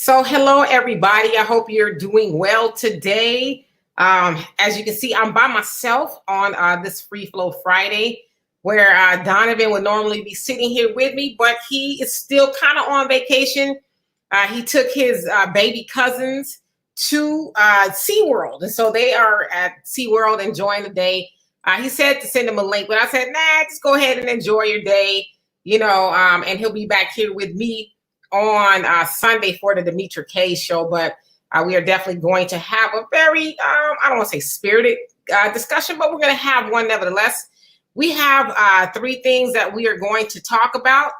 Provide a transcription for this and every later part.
So hello, everybody. I hope you're doing well today. As you can see, I'm by myself on this Free Flow Friday, where Donovan would normally be sitting here with me, but he is still kind of on vacation. He took his baby cousins to SeaWorld, and so they are at SeaWorld enjoying the day. He said to send him a link, but I said, nah, just go ahead and enjoy your day, and he'll be back here with me on Sunday for the Demetra K show, but we are definitely going to have a very, I don't want to say spirited discussion, but we're going to have one nevertheless. We have three things that we are going to talk about.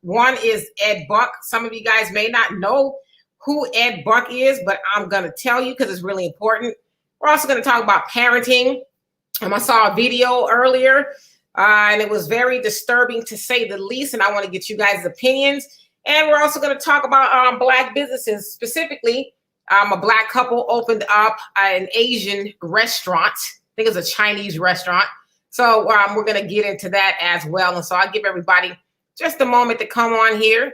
One is Ed Buck. Some of you guys may not know who Ed Buck is, but I'm going to tell you because it's really important. We're also going to talk about parenting. I saw a video earlier, and it was very disturbing to say the least, and I want to get you guys' opinions. And we're also going to talk about Black businesses. Specifically, a Black couple opened up an Asian restaurant. I think it's a Chinese restaurant. So we're going to get into that as well. And so I'll give everybody just a moment to come on here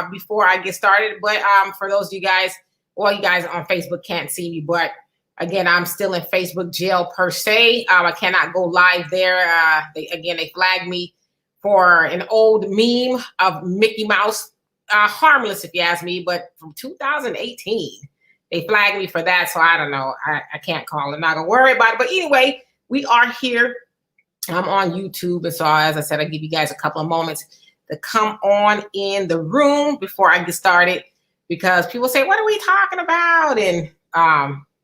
before I get started. But for those of you guys, well, you guys on Facebook can't see me. But again, I'm still in Facebook jail per se. I cannot go live there. They flagged me for an old meme of Mickey Mouse. Harmless if you ask me, but from 2018, they flagged me for that. So I don't know. I can't call. I'm not gonna worry about it. But anyway, we are here. I'm on YouTube. And so as I said, I'll give you guys a couple of moments to come on in the room before I get started, because people say, what are we talking about? And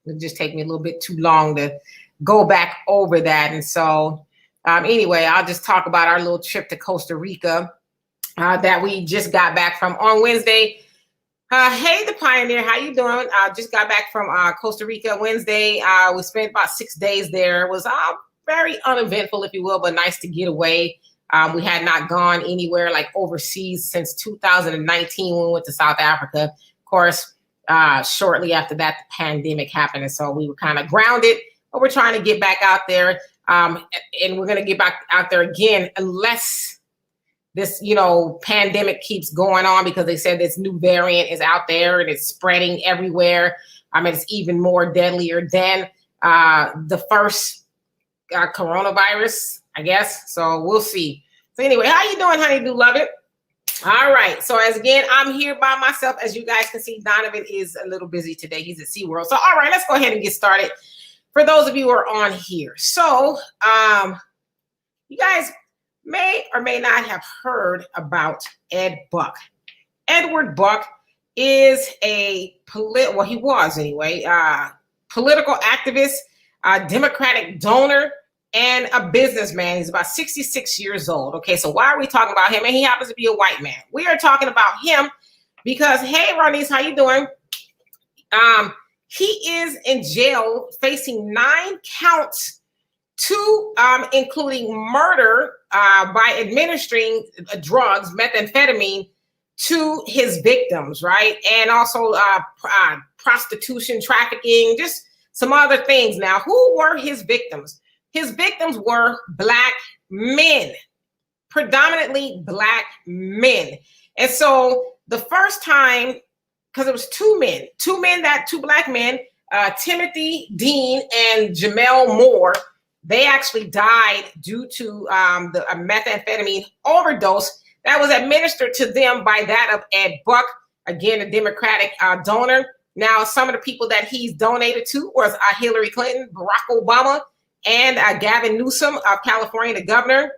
it just take me a little bit too long to go back over that. And so anyway, I'll just talk about our little trip to Costa Rica that we just got back from on Wednesday. Hey, the Pioneer, how you doing? Just got back from Costa Rica Wednesday. We spent about 6 days there. It was very uneventful, if you will, but nice to get away. We had not gone anywhere like overseas since 2019 when we went to South Africa. Of course, shortly after that, the pandemic happened. And so we were kind of grounded, but we're trying to get back out there. And we're going to get back out there again unless this, pandemic keeps going on, because they said this new variant is out there and it's spreading everywhere. It's even more deadlier than the first coronavirus, I guess. So we'll see. So anyway, how you doing, honey? Do love it. All right. So I'm here by myself. As you guys can see, Donovan is a little busy today. He's at SeaWorld. So all right, let's go ahead and get started. For those of you who are on here. So you guys may or may not have heard about Ed Buck. Edward Buck is he was anyway, political activist, Democratic donor, and a businessman. He's about 66 years old. Okay, so why are we talking about him? And he happens to be a white man. We are talking about him because, hey, Ronise, how you doing? He is in jail facing 9 counts, 2 including murder by administering drugs, methamphetamine, to his victims, right? And also prostitution, trafficking, just some other things. Now, who were his victims? His victims were Black men, predominantly Black men. And so the first time, because it was two Black men, Timothy Dean and Jamel Moore, they actually died due to the methamphetamine overdose that was administered to them by that of Ed Buck, again, a Democratic donor. Now, some of the people that he's donated to was Hillary Clinton, Barack Obama, and Gavin Newsom of California, the governor.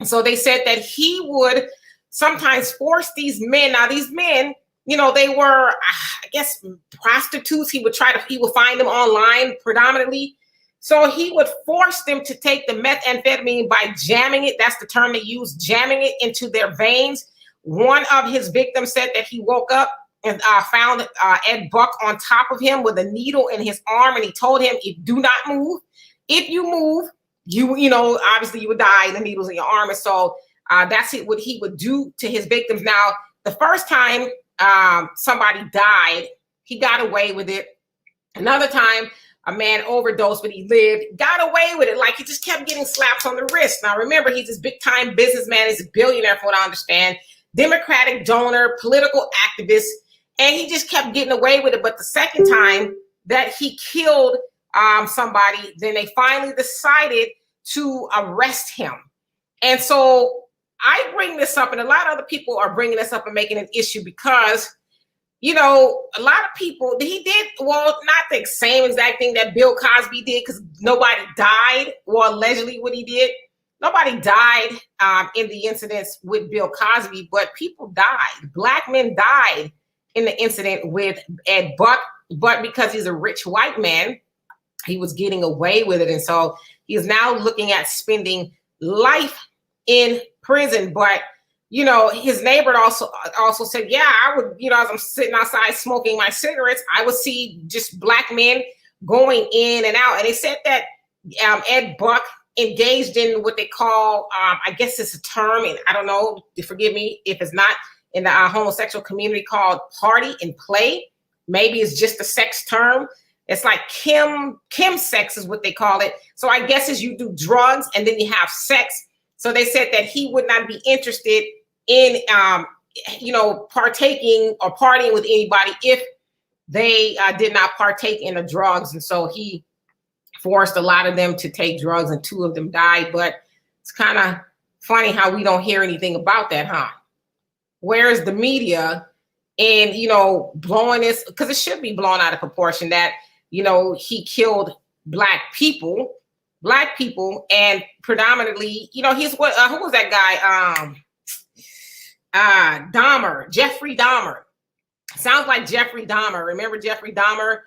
So they said that he would sometimes force these men. Now, these men, they were, I guess, prostitutes. He would find them online predominantly. So he would force them to take the methamphetamine by jamming it. That's the term they use, jamming it into their veins. One of his victims said that he woke up and found Ed Buck on top of him with a needle in his arm. And he told him, do not move. If you move, obviously you would die. The needle's in your arm. And so that's what he would do to his victims. Now, the first time somebody died, he got away with it. Another time, a man overdosed, but he lived, got away with it. Like, he just kept getting slaps on the wrist. Now, remember, he's this big time businessman. He's a billionaire, from what I understand. Democratic donor, political activist. and he just kept getting away with it. But the second time that he killed somebody, then they finally decided to arrest him. And so I bring this up, and a lot of other people are bringing this up and making an issue because, you know, a lot of people, he did, well, not the same exact thing that Bill Cosby did, because nobody died, well, allegedly what he did. Nobody died in the incidents with Bill Cosby, but people died. Black men died in the incident with Ed Buck, but because he's a rich white man, he was getting away with it. And so he's now looking at spending life in prison. But, you know, his neighbor also said, yeah, I would, you know, as I'm sitting outside smoking my cigarettes, I would see just black men going in and out. And they said that Ed Buck engaged in what they call, I guess it's a term, and I don't know, forgive me if it's not, in the homosexual community, called party and play. Maybe it's just a sex term. It's like chem sex is what they call it. So I guess is you do drugs and then you have sex. So they said that he would not be interested in, you know, partaking or partying with anybody if they did not partake in the drugs. And so he forced a lot of them to take drugs, and 2 of them died. But it's kind of funny how we don't hear anything about that, huh? Where's the media and, you know, blowing this, because it should be blown out of proportion that, you know, he killed black people, and predominantly, you know, he's what, who was that guy? Dahmer, Jeffrey Dahmer. Sounds like Jeffrey Dahmer. Remember Jeffrey Dahmer?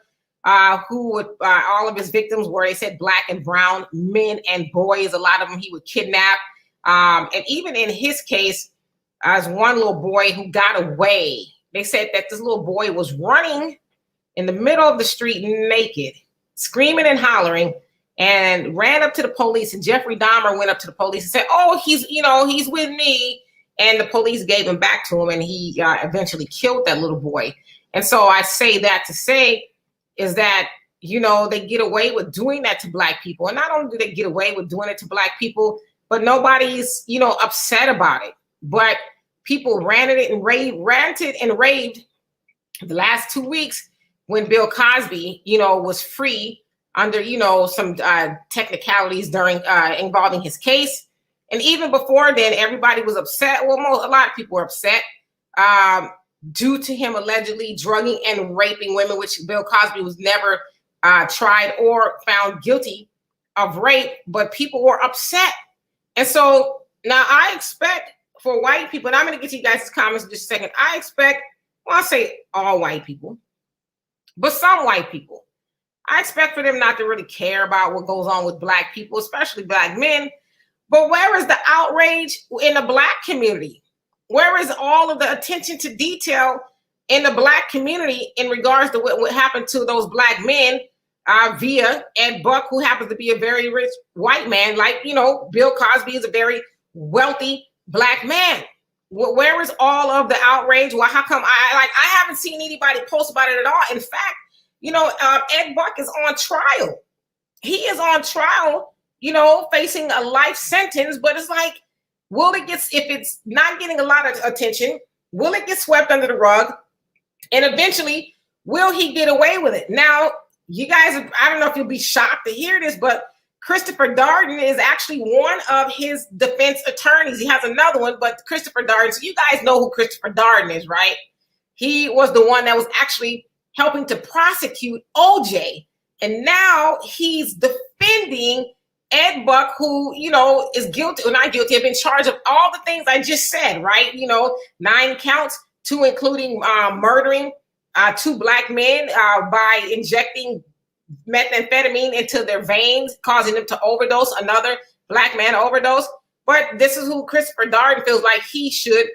Who would, all of his victims were, they said, black and brown men and boys. A lot of them he would kidnap. And even in his case, as one little boy who got away, they said that this little boy was running in the middle of the street naked, screaming and hollering, and ran up to the police. And Jeffrey Dahmer went up to the police and said, oh, he's with me. And the police gave him back to him, and he eventually killed that little boy. And so I say that to say is that, you know, they get away with doing that to black people. And not only do they get away with doing it to black people, but nobody's, you know, upset about it. But people ranted and raved the last 2 weeks when Bill Cosby, you know, was free under, you know, some technicalities during involving his case. And even before then, everybody was upset. Well, a lot of people were upset due to him allegedly drugging and raping women, which Bill Cosby was never tried or found guilty of rape, but people were upset. And so now I expect for white people, and I'm going to get to you guys' comments in just a second. I expect, well, I'll say all white people, but some white people, I expect for them not to really care about what goes on with black people, especially black men. But where is the outrage in the black community? Where is all of the attention to detail in the black community in regards to what happened to those black men via Ed Buck, who happens to be a very rich white man? Like, you know, Bill Cosby is a very wealthy black man. Where is all of the outrage? Well, how come I haven't seen anybody post about it at all? In fact, you know, Ed Buck is on trial. He is on trial, you know, facing a life sentence, but it's like, will it get, if it's not getting a lot of attention, will it get swept under the rug? And eventually, will he get away with it? Now, you guys, I don't know if you'll be shocked to hear this, but Christopher Darden is actually one of his defense attorneys. He has another one, but Christopher Darden, so you guys know who Christopher Darden is, right? He was the one that was actually helping to prosecute OJ. And now he's defending Ed Buck, who, you know, is guilty or not guilty, have been charged of all the things I just said, right? You know, 9 counts, 2 including murdering 2 black men by injecting methamphetamine into their veins, causing them to overdose, another black man overdose. But this is who Christopher Darden feels like he should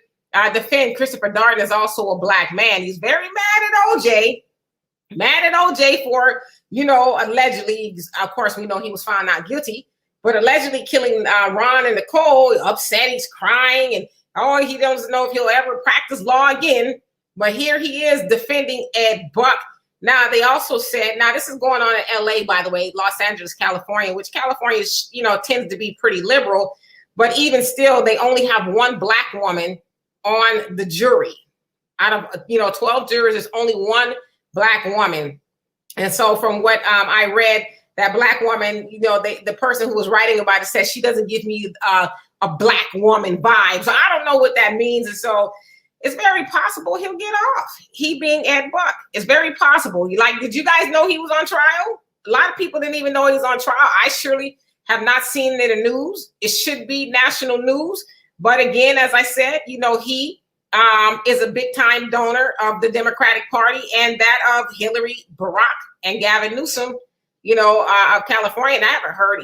defend. Christopher Darden is also a black man. He's very mad at OJ for, you know, allegedly, of course, we know he was found not guilty, but allegedly killing Ron and Nicole. Upset, he's crying, and oh, he doesn't know if he'll ever practice law again. But here he is defending Ed Buck. Now, they also said, now this is going on in LA, by the way, Los Angeles, California, which California, you know, tends to be pretty liberal. But even still, they only have 1 black woman on the jury. out of 12 jurors, there's only one Black woman. And so from what I read, that Black woman, the person who was writing about it says she doesn't give me a Black woman vibe. So I don't know what that means. And so it's very possible he'll get off. He being Ed Buck, it's very possible. Did you guys know he was on trial? A lot of people didn't even know he was on trial. I surely have not seen it in the news. It should be national news. But again, as I said, he is a big time donor of the Democratic Party and that of Hillary, Barack, and Gavin Newsom, of California. And I haven't heard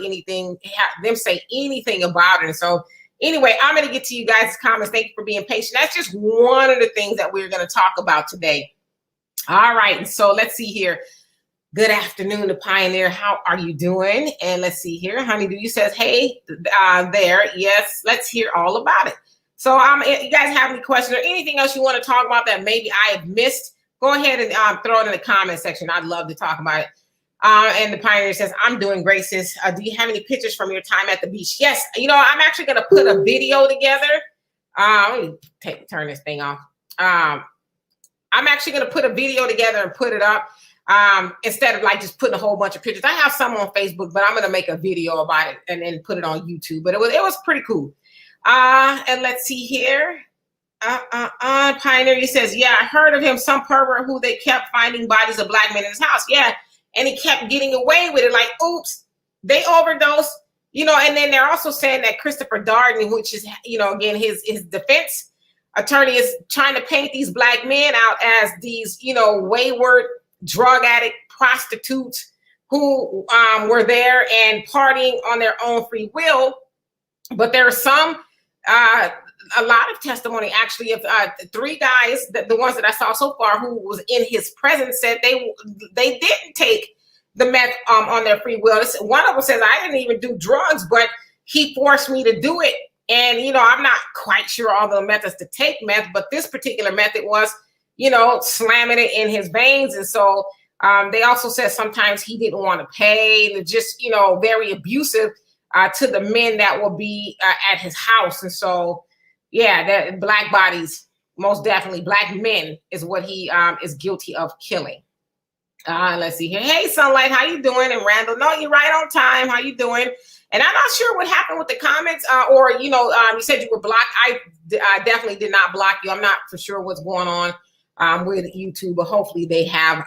them say anything about it. And so anyway, I'm going to get to you guys' comments. Thank you for being patient. That's just one of the things that we're going to talk about today. All right. And so let's see here. Good afternoon, the Pioneer. How are you doing? And let's see here. Honeydew says, hey, there. Yes, let's hear all about it. So if you guys have any questions or anything else you want to talk about that maybe I have missed, go ahead and throw it in the comment section. I'd love to talk about it. And the Pioneer says, I'm doing great, sis. Do you have any pictures from your time at the beach? Yes. I'm actually going to put a video together. Let me turn this thing off. I'm actually going to put a video together and put it up. Instead of just putting a whole bunch of pictures. I have some on Facebook, but I'm going to make a video about it and then put it on YouTube. But it was pretty cool. And let's see here. Pioneer says, yeah, I heard of him. Some pervert who they kept finding bodies of Black men in his house. Yeah. And he kept getting away with it. Oops, they overdosed, and then they're also saying that Christopher Darden, which is, again, his defense attorney is trying to paint these Black men out as these, wayward drug addict prostitutes who were there and partying on their own free will. But there are some, a lot of testimony actually of 3 guys, the ones that I saw so far, who was in his presence, said they didn't take the meth on their free will. One of them says, I didn't even do drugs, but he forced me to do it. And, I'm not quite sure all the methods to take meth, but this particular method was, slamming it in his veins. And so they also said sometimes he didn't want to pay, and just, very abusive to the men that will be at his house. And so, yeah, that Black bodies, most definitely Black men is what he is guilty of killing. Let's see here. Hey, Sunlight, how you doing? And Randall, no, you're right on time. How you doing? And I'm not sure what happened with the comments or, you said you were blocked. I definitely did not block you. I'm not for sure what's going on with YouTube, but hopefully they have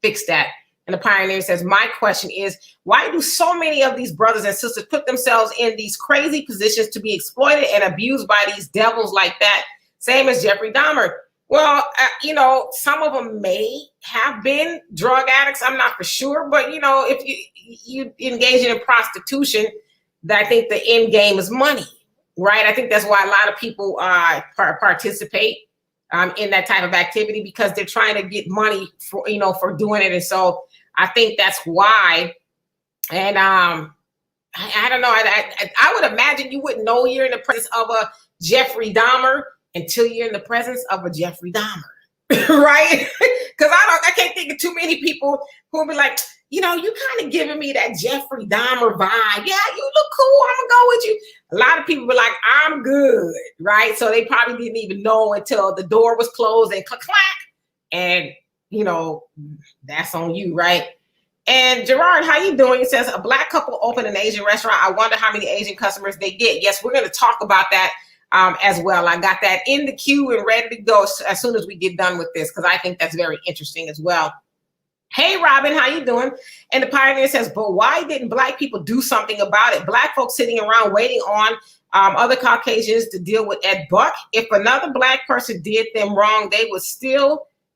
fixed that. And the Pioneer says, my question is, why do so many of these brothers and sisters put themselves in these crazy positions to be exploited and abused by these devils like that? Same as Jeffrey Dahmer. Well, some of them may have been drug addicts. I'm not for sure. But, if you engage in prostitution, I think the end game is money, right? I think that's why a lot of people participate in that type of activity, because they're trying to get money for doing it. And so I think that's why. And I don't know. I would imagine you wouldn't know you're in the presence of a Jeffrey Dahmer until you're in the presence of a Jeffrey Dahmer, right? Because I can't think of too many people who will be like, you kind of giving me that Jeffrey Dahmer vibe. Yeah, you look cool. I'm gonna go with you. A lot of people were like, I'm good, right? So they probably didn't even know until the door was closed and clack, and that's on you, right? And Gerard, how you doing? It says, a Black couple opened an Asian restaurant. I wonder how many Asian customers they get. Yes, we're going to talk about that as well. I got that in the queue and ready to go as soon as we get done with this, because I think that's very interesting as well. Hey, Robin, how you doing? And the Pioneer says, but why didn't Black people do something about it? Black folks sitting around waiting on other Caucasians to deal with Ed Buck. If another Black person did them wrong, they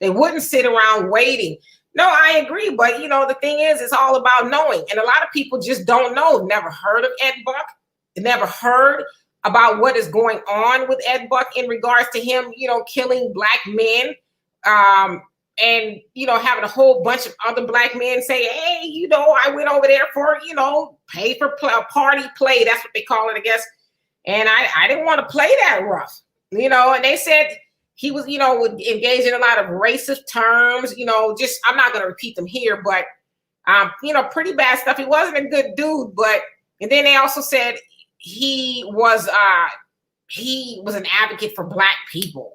wouldn't sit around waiting. No, I agree. But, the thing is, it's all about knowing. And a lot of people just don't know. Never heard of Ed Buck. Never heard about what is going on with Ed Buck in regards to him, killing Black men. And, having a whole bunch of other Black men say, hey, I went over there for, pay for party play. That's what they call it, I guess. And I didn't want to play that rough, and they said he was, engaged in a lot of racist terms, I'm not going to repeat them here, but, pretty bad stuff. He wasn't a good dude, and then they also said he was an advocate for Black people.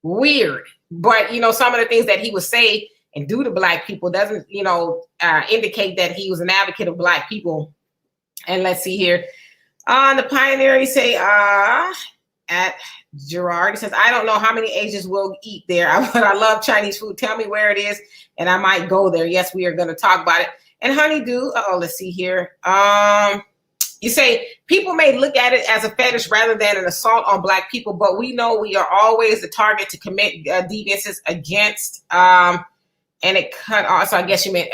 weird. But some of the things that he would say and do to black people doesn't, indicate that he was an advocate of black people. And let's see here. On the Pioneer, he say, at Gerard, he says, I don't know how many Asians will eat there, but I love Chinese food. Tell me where it is, and I might go there. Yes, we are going to talk about it. And Honeydew, let's see here. You say people may look at it as a fetish rather than an assault on black people, but we know we are always the target to commit deviances against. And it cut off. So I guess you meant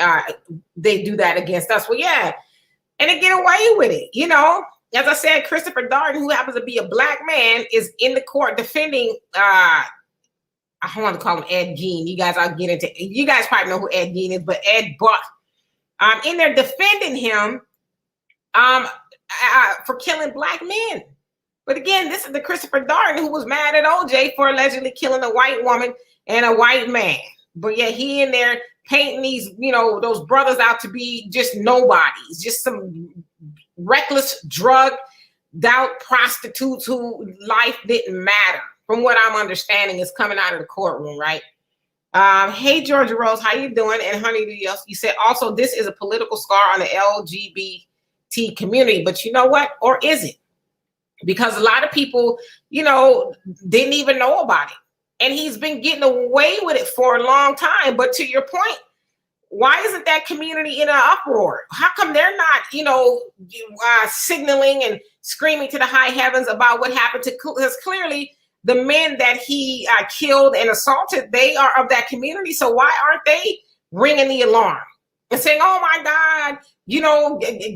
they do that against us. Well, yeah, and they get away with it. As I said, Christopher Darden, who happens to be a black man, is in the court defending. I don't want to call him Ed Gein. You guys probably know who Ed Gein is, but Ed Buck. In there defending him. For killing black men. But again, this is the Christopher Darden who was mad at OJ for allegedly killing a white woman and a white man. But yeah, he in there painting these, those brothers out to be just nobodies, just some reckless drugged out prostitutes who life didn't matter. From what I'm understanding is coming out of the courtroom, right? Hey, Georgia Rose, how you doing? And honey, you said also this is a political scar on the LGBT community, but you know what? Or is it? Because a lot of people, didn't even know about it. And he's been getting away with it for a long time. But to your point, why isn't that community in an uproar? How come they're not, signaling and screaming to the high heavens about what happened to, because clearly the men that he killed and assaulted, they are of that community. So why aren't they ringing the alarm and saying, oh my God,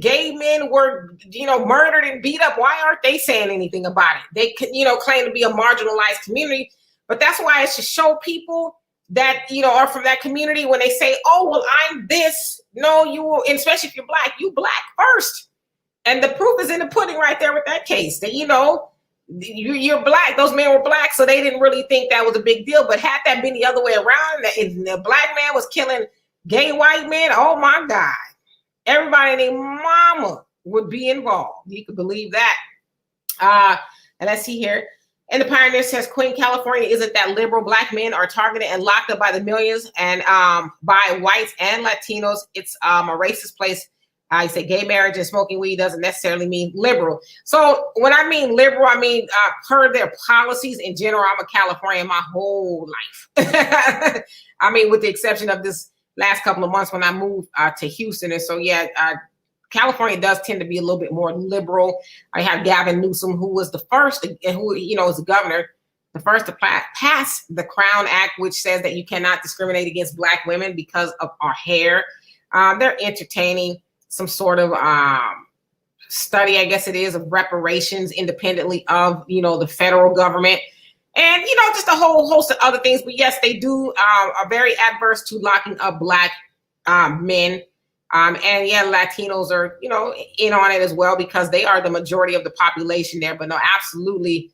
gay men were, murdered and beat up. Why aren't they saying anything about it? They, claim to be a marginalized community, but that's why it should show people that, are from that community when they say, oh, well, I'm this. No, you will, especially if you're black, you black first. And the proof is in the pudding right there with that case that, you're black. Those men were black. So they didn't really think that was a big deal. But had that been the other way around, if the black man was killing gay white men, oh my God. Everybody and their mama would be involved. You could believe that. And let's see here. And the Pioneer says, Queen California isn't that liberal. Black men are targeted and locked up by the millions and by whites and Latinos. It's a racist place. You say gay marriage and smoking weed doesn't necessarily mean liberal. So when I mean liberal, I mean per their policies in general. I'm a Californian my whole life. I mean, with the exception of this last couple of months when I moved to Houston. And so, yeah, California does tend to be a little bit more liberal. I have Gavin Newsom, who was the first, who, is the governor, the first to pass the Crown Act, which says that you cannot discriminate against black women because of our hair. They're entertaining some sort of study, I guess it is, of reparations independently of, the federal government. And, just a whole host of other things. But yes, they do are very adverse to locking up black men. And yeah, Latinos are, in on it as well because they are the majority of the population there. But no, absolutely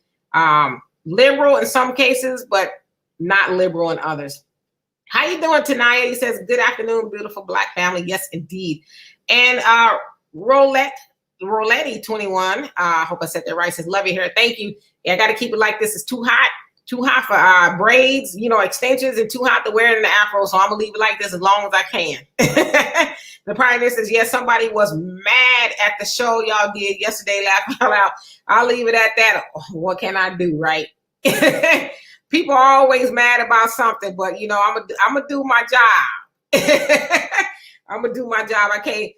liberal in some cases, but not liberal in others. How you doing, Tanaya? He says, good afternoon, beautiful black family. Yes, indeed. And Roletti 21, I hope I said that right, says, love your hair. Thank you. Yeah, I got to keep it like this. It's too hot for braids, extensions, and too hot to wear it in the afro. So I'm going to leave it like this as long as I can. The Pioneer says, yes, somebody was mad at the show y'all did yesterday. Laugh out loud. I'll leave it at that. What can I do, right? People are always mad about something, but, I'm going to do my job. I'm going to do my job. I can't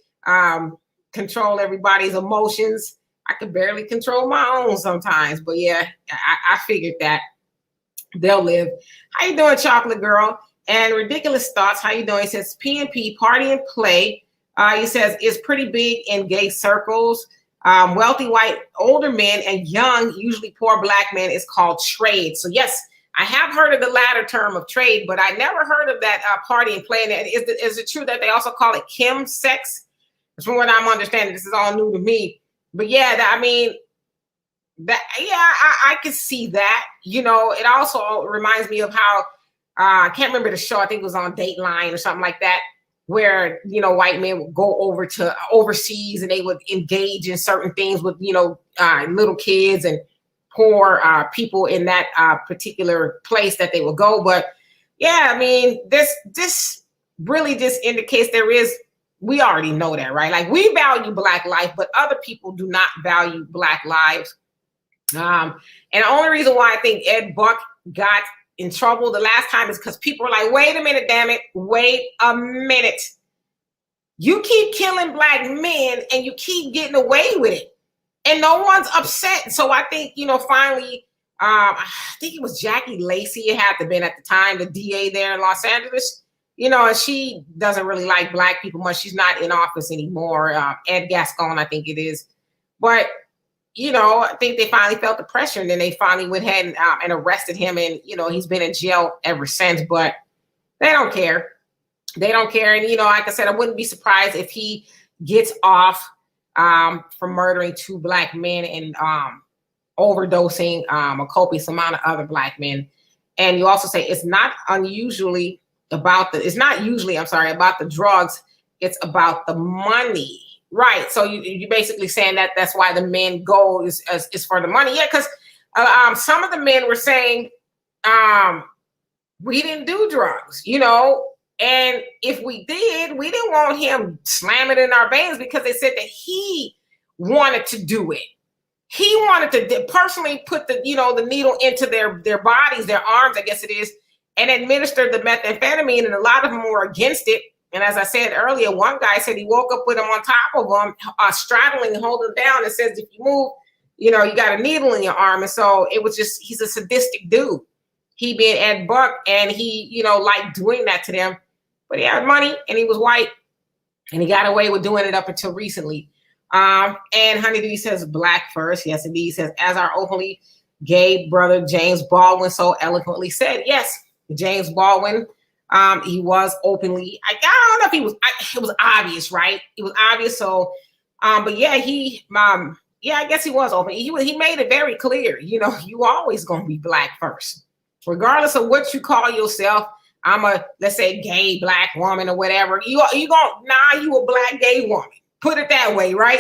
control everybody's emotions. I can barely control my own sometimes, but yeah, I figured that they'll live. How you doing, Chocolate Girl? And Ridiculous Thoughts, how you doing? He says, PNP, Party and Play, he says, is pretty big in gay circles. Wealthy white older men and young, usually poor black men is called trade. So yes, I have heard of the latter term of trade, but I never heard of that Party and Play. And is it true that they also call it chem sex? From what I'm understanding, this is all new to me. But yeah, I can see that. It also reminds me of how I can't remember the show. I think it was on Dateline or something like that, where white men would go over to overseas and they would engage in certain things with little kids and poor people in that particular place that they will go. But yeah, I mean, this really just indicates we already know that, right? Like, we value Black life, but other people do not value Black lives. And the only reason why I think Ed Buck got in trouble the last time is because people were like, wait a minute, damn it, wait a minute. You keep killing Black men and you keep getting away with it. And no one's upset. So I think, finally, I think it was Jackie Lacey, it had to have been at the time, the DA there in Los Angeles, and she doesn't really like Black people much. She's not in office anymore. Ed Gascon, I think it is. But, I think they finally felt the pressure, and then they finally went ahead and arrested him. And, he's been in jail ever since, but they don't care. They don't care. And, like I said, I wouldn't be surprised if he gets off for murdering 2 Black men and overdosing a copious amount of other Black men. And you also say it's not usually about the drugs. It's about the money. Right. So you're basically saying that that's why the men go is for the money. Yeah, because some of the men were saying we didn't do drugs, and if we didn't want him slamming in our veins, because they said that he wanted to do it. He wanted to personally put the needle into their bodies, their arms, I guess it is, and administer the methamphetamine. And a lot of them were against it. And as I said earlier, one guy said he woke up with him on top of him, straddling and holding him down, and says, if you move, you got a needle in your arm. And so it was just, he's a sadistic dude. He being Ed Buck, and he, liked doing that to them. But he had money, and he was white, and he got away with doing it up until recently. And Honeydee says Black first. Yes, indeed. He says, as our openly gay brother James Baldwin so eloquently said. Yes, James Baldwin, he was openly, I don't know if he was, it was obvious, right? It was obvious. So, but yeah, I guess he was open. He made it very clear, you always going to be Black first, regardless of what you call yourself. I'm a, let's say, gay Black woman or whatever. You a Black gay woman. Put it that way, right?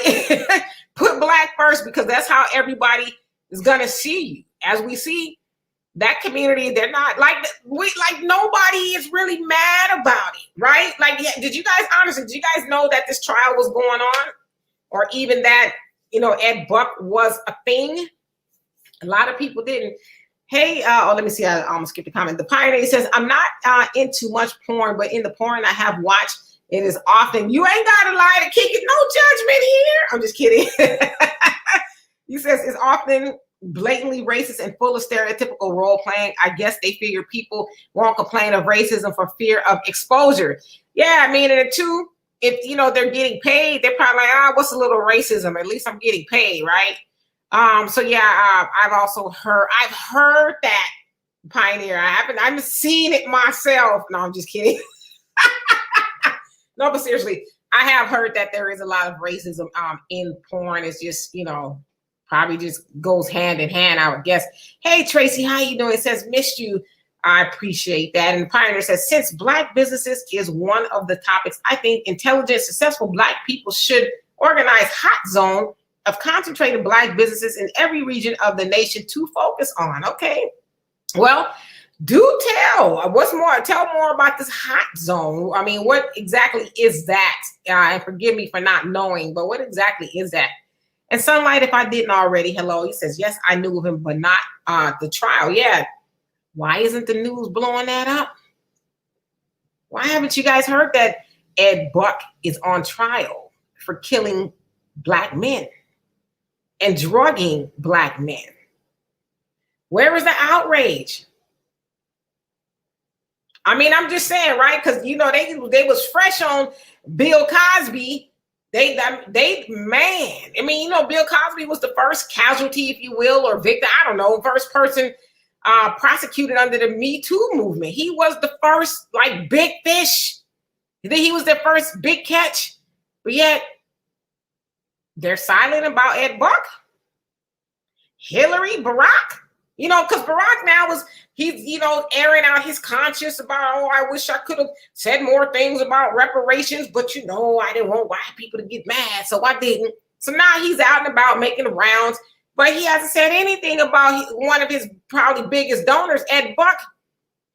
Put Black first, because that's how everybody is gonna see you. As we see that community, they're not like nobody is really mad about it, right? Like, did you guys know that this trial was going on, or even that Ed Buck was a thing? A lot of people didn't. Hey, let me see. I almost skipped a comment. The Pioneer says, I'm not into much porn, but in the porn I have watched, it is often, you ain't got to lie to kick it. No judgment here. I'm just kidding. He says it's often blatantly racist and full of stereotypical role playing. I guess they figure people won't complain of racism for fear of exposure. Yeah, I mean, and too, if, they're getting paid, they're probably like, what's a little racism? At least I'm getting paid, right? So yeah, I've heard that, Pioneer. I haven't seen it myself. No, I'm just kidding. No, but seriously, I have heard that there is a lot of racism in porn. It's just, probably just goes hand in hand, I would guess. Hey, Tracy, how you doing? It says, missed you. I appreciate that. And the Pioneer says, since Black businesses is one of the topics, I think intelligent, successful Black people should organize hot zone of concentrated Black businesses in every region of the nation to focus on. Okay. Well, do tell. Tell more about this hot zone. I mean, what exactly is that? And forgive me for not knowing, but what exactly is that? And Sunlight, if I didn't already, hello. He says, yes, I knew of him, but not the trial. Yeah. Why isn't the news blowing that up? Why haven't you guys heard that Ed Buck is on trial for killing Black men and drugging Black men? Where is the outrage? I mean, I'm just saying, right? Because they was fresh on Bill Cosby. They man. I mean, Bill Cosby was the first casualty, if you will, or victim. I don't know, first person prosecuted under the Me Too movement. He was the first big fish. He was the first big catch. But yet they're silent about Ed Buck, Hillary, Barack. Because Barack now he's airing out his conscience about, I wish I could have said more things about reparations, but I didn't want white people to get mad, so I didn't. So now he's out and about making the rounds, But he hasn't said anything about one of his probably biggest donors, Ed Buck,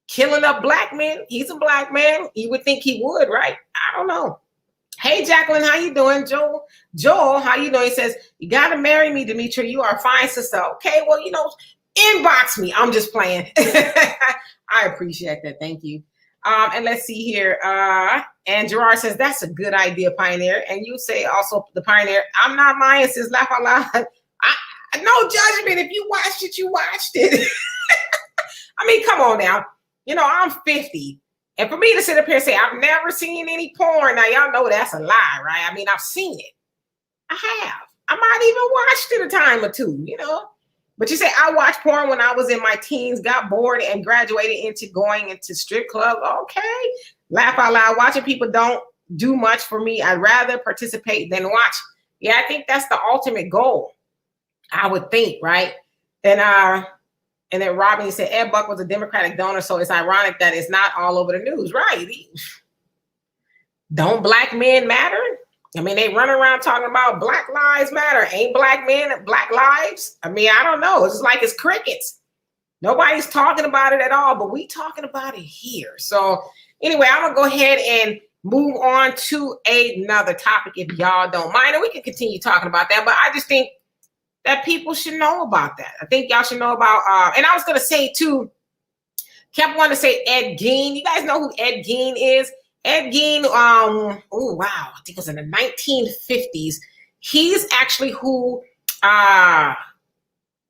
killing up black men. He's a black man. You would think he would, right? I don't know. Hey, Jacqueline, how you doing? Joel, how you doing? He says, you got to marry me, Demetria. You are a fine sister. Okay, well, inbox me. I'm just playing. I appreciate that. Thank you. And let's see here. And Gerard says, that's a good idea, Pioneer. And you say also, the Pioneer, I'm not lying, says laugh out loud. No judgment. If you watched it, you watched it. I mean, come on now. I'm 50. And for me to sit up here and say, I've never seen any porn. Now, y'all know that's a lie, right? I mean, I've seen it. I have. I might even watched it a time or two, But you say, I watched porn when I was in my teens, got bored and graduated into going into strip clubs. Okay. Laugh out loud. Watching people don't do much for me. I'd rather participate than watch. Yeah, I think that's the ultimate goal. I would think, right? And then Robin said Ed Buck was a Democratic donor, so it's ironic that it's not all over the news, right? Don't black men matter? I mean, they run around talking about Black Lives Matter. Ain't black men black lives? I mean, I don't know. It's like it's crickets. Nobody's talking about it at all, but we talking about it here. So anyway, I'm gonna go ahead and move on to another topic if y'all don't mind, and we can continue talking about that. But I just think that people should know about that. I think y'all should know about, and I was going to say too, kept wanting to say Ed Gein. You guys know who Ed Gein is? Ed Gein, oh wow, I think it was in the 1950s. He's actually who,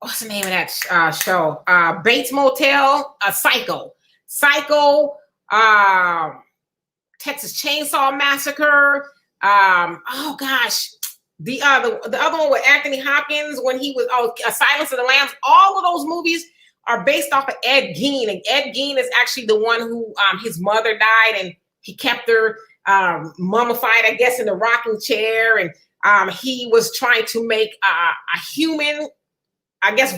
what's the name of that show? Bates Motel, Psycho, Texas Chainsaw Massacre. Oh gosh. The other one with Anthony Hopkins when he was Silence of the Lambs. All of those movies are based off of Ed Gein, and Ed Gein is actually the one who his mother died, and he kept her mummified, I guess, in the rocking chair, and he was trying to make a human. I guess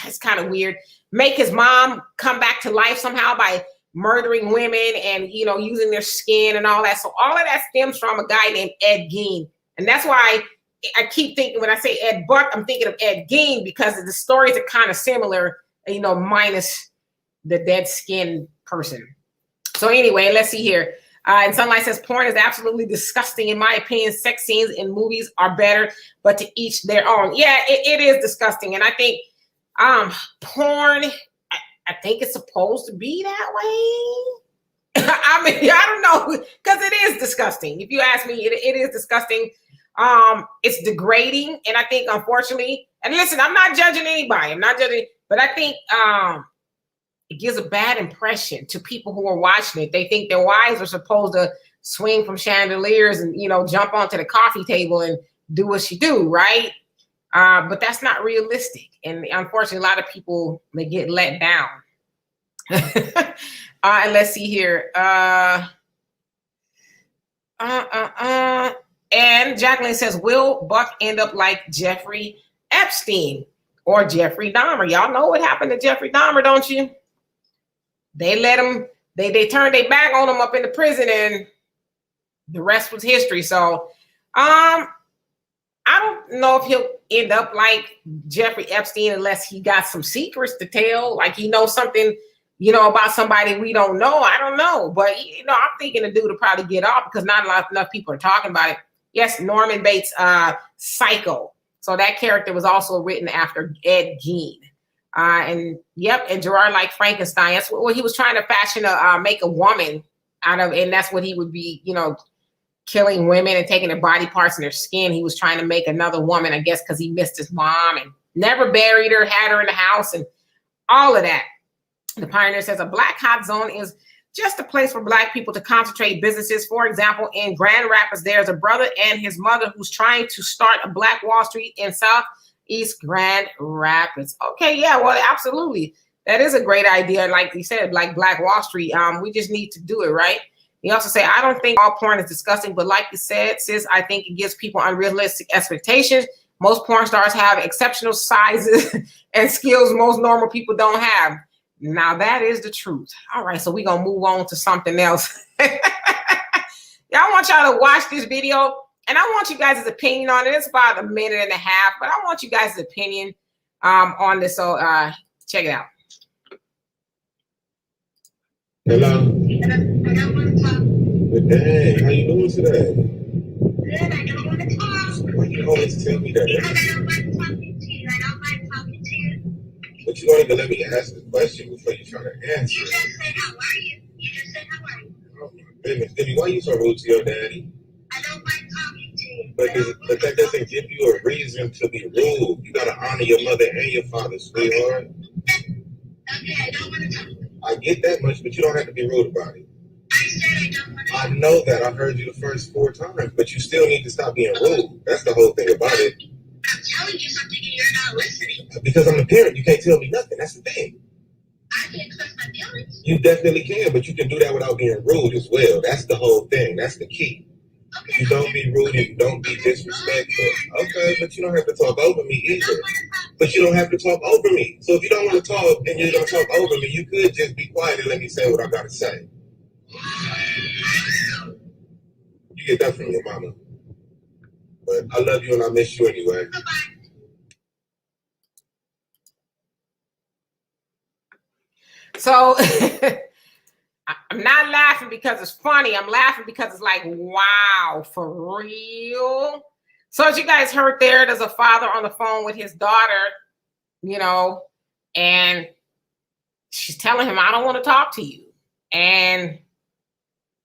it's kind of weird. Make his mom come back to life somehow by murdering women and using their skin and all that. So all of that stems from a guy named Ed Gein. And that's why I keep thinking when I say Ed Buck, I'm thinking of Ed Gein because the stories are kind of similar, minus the dead skin person. So anyway, let's see here. And Sunlight says, porn is absolutely disgusting. In my opinion, sex scenes in movies are better, but to each their own. Yeah, it is disgusting. And I think porn, I think it's supposed to be that way. I mean, I don't know, because it is disgusting. If you ask me, it is disgusting. It's degrading, and I think, unfortunately, and listen, I'm not judging anybody. I'm not judging, but I think it gives a bad impression to people who are watching it. They think their wives are supposed to swing from chandeliers and jump onto the coffee table and do what she do, right? But that's not realistic, and unfortunately, a lot of people, they get let down. And let's see here. And Jacqueline says, will Buck end up like Jeffrey Epstein or Jeffrey Dahmer? Y'all know what happened to Jeffrey Dahmer, don't you? They let him, they turned their back on him up in the prison, and the rest was history. So I don't know if he'll end up like Jeffrey Epstein unless he got some secrets to tell, like he knows something about somebody we don't know. I don't know. But, I'm thinking the dude will probably get off because not enough people are talking about it. Yes, Norman Bates, Psycho. So that character was also written after Ed Gein. And Gerard like Frankenstein. That's what he was trying to fashion, make a woman out of, and that's what he would be, killing women and taking their body parts and their skin. He was trying to make another woman, I guess, because he missed his mom and never buried her, had her in the house and all of that. The Pioneer says a black hot zone is just a place for black people to concentrate businesses. For example, in Grand Rapids, there's a brother and his mother who's trying to start a Black Wall Street in Southeast Grand Rapids. Okay, yeah, well, absolutely. That is a great idea. Like you said, like Black Wall Street, we just need to do it, right? He also say, I don't think all porn is disgusting, but like you said, sis, I think it gives people unrealistic expectations. Most porn stars have exceptional sizes and skills most normal people don't have. Now that is the truth. All right, so we're gonna move on to something else. I want y'all to watch this video. and I want you guys' opinion on it. It's about a minute and a half, but I want you guys' opinion on this. So check it out. Hello. I don't want to talk. Good day. How you doing today? Good. I don't want to talk. Why you always tell me that? Because I don't like talking to you. I don't like talking to you. But you don't even let me ask the question before you try to answer. You just said, how are you? You just said, how are you? Oh, my goodness. Baby, why you so rude to your daddy? I don't like talking to you. But that doesn't give you a reason to be rude. You got to honor your mother and your father, sweetheart. Okay, I don't want to talk. I get that much, but you don't have to be rude about it. I said I don't want to. I know that. I heard you the first 4 times, but you still need to stop being rude. That's the whole thing about it. I'm telling you something and you're not listening. Because I'm the parent. You can't tell me nothing. That's the thing. I can express my feelings. You definitely can, but you can do that without being rude as well. That's the whole thing. That's the key. Okay. You don't be rude and you don't be disrespectful. Okay, but you don't have to talk over me either. But you don't have to talk over me. So if you don't want to talk and you're going to talk over me, you could just be quiet and let me say what I got to say. You get that from your mama. But I love you and I miss you anyway. So I'm not laughing because it's funny. I'm laughing because it's like, wow, for real. So as you guys heard there's a father on the phone with his daughter, you know, and she's telling him, I don't want to talk to you. And,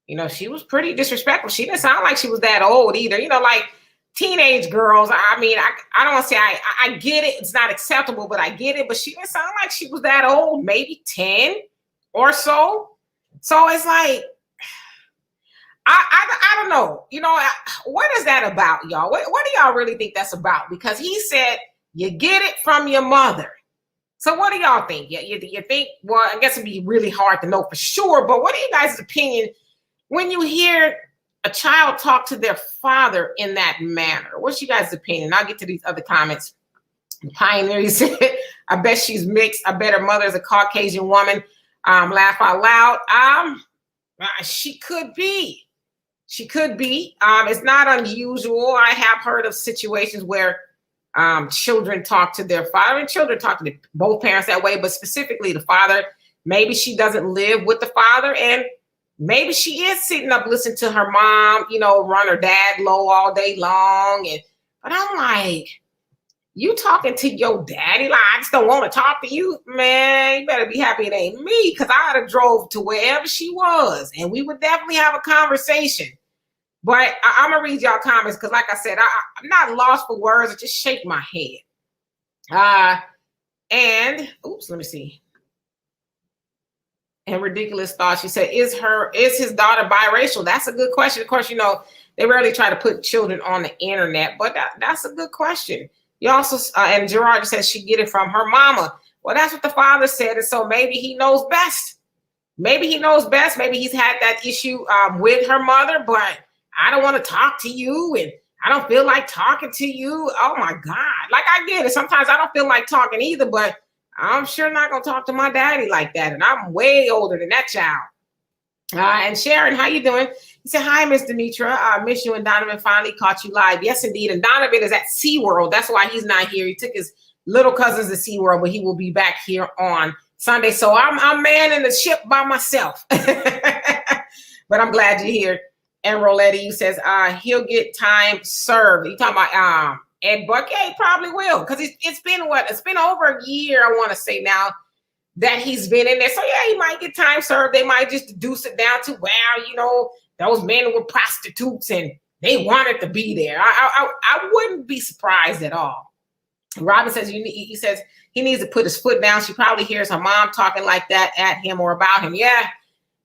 you know, she was pretty disrespectful. She didn't sound like she was that old either. You know, like teenage girls. I mean, I don't want to say I get it. It's not acceptable, but I get it. But she didn't sound like she was that old, maybe 10 or so. So it's like, I don't know. You know, what is that about, y'all? What do y'all really think that's about? Because he said, you get it from your mother. So what do y'all think? You think, well, I guess it'd be really hard to know for sure, but what are you guys' opinion when you hear a child talk to their father in that manner? What's you guys' opinion? I'll get to these other comments. Pioneer, you said, I bet she's mixed. I bet her mother is a Caucasian woman. Laugh out loud. She could be. She could be. It's not unusual. I have heard of situations where children talk to their father, and children talk to both parents that way, but specifically the father. Maybe she doesn't live with the father, and maybe she is sitting up listening to her mom, you know, run her dad low all day long. But I'm like, you talking to your daddy like, I just don't want to talk to you? Man, you better be happy it ain't me, because I'd have drove to wherever she was, and we would definitely have a conversation. But I'm going to read y'all comments because, like I said, I'm not lost for words. I just shake my head. And, oops, let me see. And ridiculous thought. She said, is his daughter biracial? That's a good question. Of course, you know, they rarely try to put children on the internet, but that's a good question. You also, and Gerard says she get it from her mama. Well, that's what the father said. And so maybe he knows best. Maybe he knows best. Maybe he's had that issue with her mother, but I don't want to talk to you, and I don't feel like talking to you. Oh my God. Like, I get it. Sometimes I don't feel like talking either, but I'm sure not going to talk to my daddy like that. And I'm way older than that child. And Sharon, how you doing? He said, hi, Miss Demetra. I miss you, and Donovan finally caught you live. Yes, indeed. And Donovan is at SeaWorld. That's why he's not here. He took his little cousins to SeaWorld, but he will be back here on Sunday. So I'm manning the ship by myself. But I'm glad you're here. And Roletti says he'll get time served. You talking about Ed Buck? Yeah, he probably will, because it's been what? It's been over a year, I want to say now, that he's been in there. So yeah, he might get time served. They might just deduce it down to, well, you know, those men were prostitutes and they wanted to be there. I wouldn't be surprised at all. Robin says he says he needs to put his foot down. She probably hears her mom talking like that at him or about him. Yeah,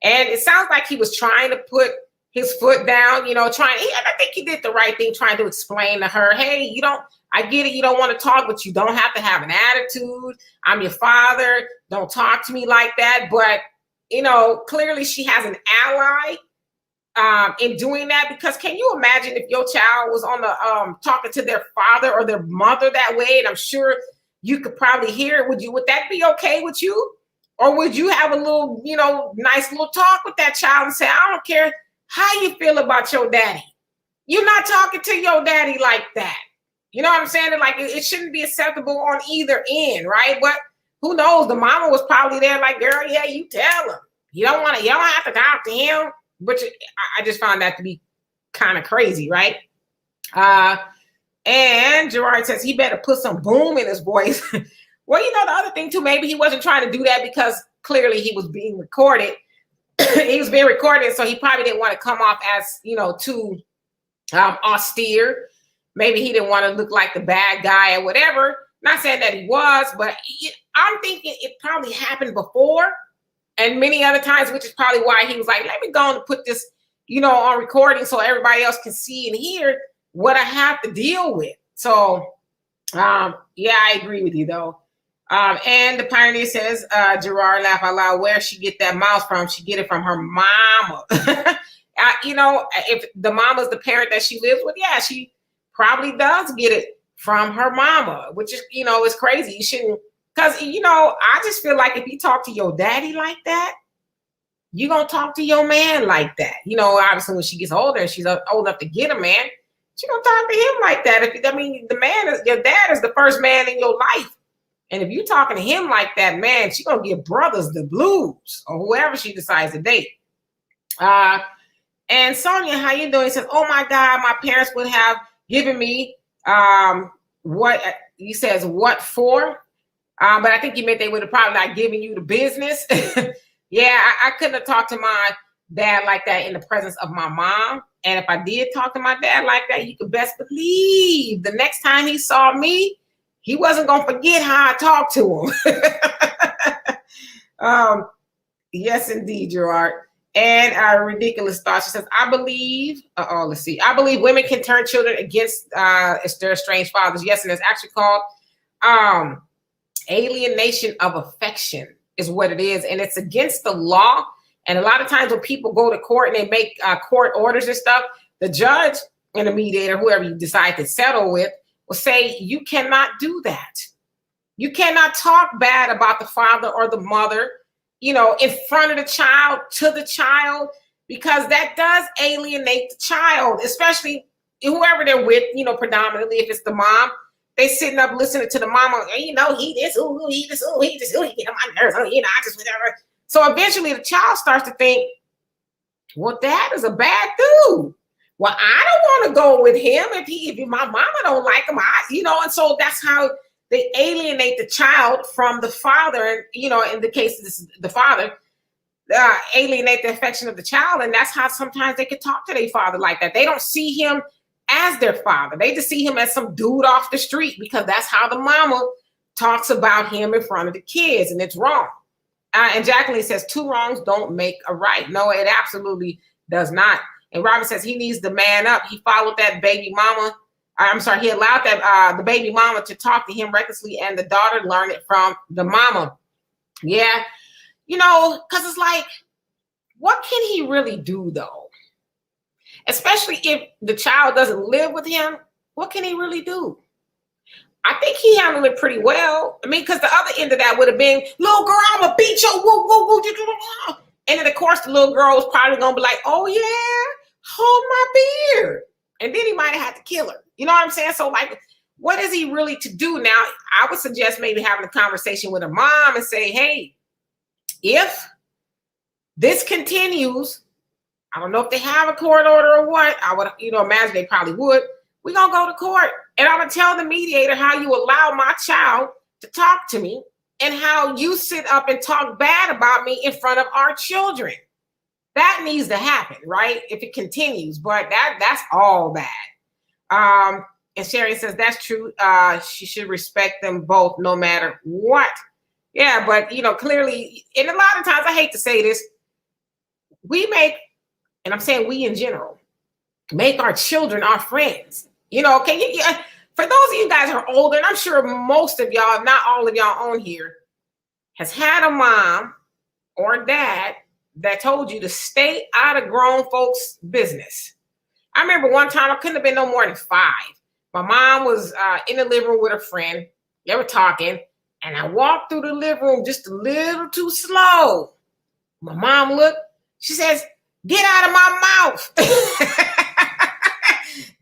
and it sounds like he was trying to put his foot down, you know, I think he did the right thing, trying to explain to her, hey, I get it, you don't want to talk, but you don't have to have an attitude. I'm your father. Don't talk to me like that. But, you know, clearly she has an ally in doing that, because can you imagine if your child was on the talking to their father or their mother that way? And I'm sure you could probably hear it. Would that be okay with you? Or would you have a little, you know, nice little talk with that child and say, I don't care how you feel about your daddy, You're not talking to your daddy like that. You know what I'm saying? Like it shouldn't be acceptable on either end, right? But who knows? The mama was probably there, like, girl, yeah, you tell him. You don't have to talk to him. Which I just found that to be kind of crazy, right? And Gerard says he better put some boom in his voice. Well, the other thing too, maybe he wasn't trying to do that because clearly he was being recorded. He was being recorded, so he probably didn't want to come off as, too austere. Maybe he didn't want to look like the bad guy or whatever. Not saying that he was, but I'm thinking it probably happened before and many other times, which is probably why he was like, let me go and put this, on recording so everybody else can see and hear what I have to deal with. So, yeah, I agree with you, though. And the Pioneer says, Gerard, laugh out loud, where she get that mouse from? She get it from her mama. If the mama's the parent that she lives with, yeah, she probably does get it from her mama, which is, is crazy. You shouldn't, because, I just feel like if you talk to your daddy like that, you're going to talk to your man like that. Obviously when she gets older and she's old enough to get a man, she's going to talk to him like that. The man is, your dad is the first man in your life. And if you're talking to him like that, man, she's going to give brothers the blues or whoever she decides to date. And Sonia, how you doing? He says, oh my God, my parents would have given me what he says, what for? But I think he meant they would have probably not given you the business. Yeah, I couldn't have talked to my dad like that in the presence of my mom. And if I did talk to my dad like that, you could best believe the next time he saw me, he wasn't going to forget how I talked to him. Yes, indeed, Gerard. And ridiculous thought. She says, I believe, let's see. I believe women can turn children against their estranged fathers. Yes, and it's actually called alienation of affection is what it is. And it's against the law. And a lot of times when people go to court and they make court orders and stuff, the judge and the mediator, whoever you decide to settle with, will say, you cannot do that. You cannot talk bad about the father or the mother, in front of the child, to the child, because that does alienate the child, especially whoever they're with, predominantly if it's the mom. They sitting up listening to the mama, he this, he this, he this, he get on my nerves, I just whatever. So eventually the child starts to think, well, dad is a bad dude. Well, I don't want to go with him if my mama don't like him, and so that's how they alienate the child from the father. And, in the case of the father, alienate the affection of the child. And that's how sometimes they can talk to their father like that. They don't see him as their father. They just see him as some dude off the street because that's how the mama talks about him in front of the kids. And it's wrong. And Jacqueline says, two wrongs don't make a right. No, it absolutely does not. And Robin says he needs to man up. He followed that baby mama. He allowed that the baby mama to talk to him recklessly, and the daughter learned it from the mama. Yeah, because it's like, what can he really do though? Especially if the child doesn't live with him, what can he really do? I think he handled it pretty well. Because the other end of that would have been, little girl, I'm gonna beat you. Woo, woo, woo. And then of course the little girl was probably gonna be like, oh yeah, hold my beard. And then he might have had to kill her. You know what I'm saying? So like, what is he really to do now? I would suggest maybe having a conversation with her mom and say, hey, if this continues, I don't know if they have a court order or what. I would, imagine they probably would. We're going to go to court. And I'm going to tell the mediator how you allow my child to talk to me and how you sit up and talk bad about me in front of our children. That needs to happen, right? If it continues, but that's all bad. And Sherry says, that's true. She should respect them both no matter what. Yeah, but, clearly, and a lot of times, I hate to say this, we make, and I'm saying we in general, make our children our friends. For those of you guys who are older, and I'm sure most of y'all, not all of y'all on here, has had a mom or dad that told you to stay out of grown folks' business. I remember one time, I couldn't have been no more than 5. My mom was in the living room with a friend. They were talking, and I walked through the living room just a little too slow. My mom looked. She says, get out of my mouth.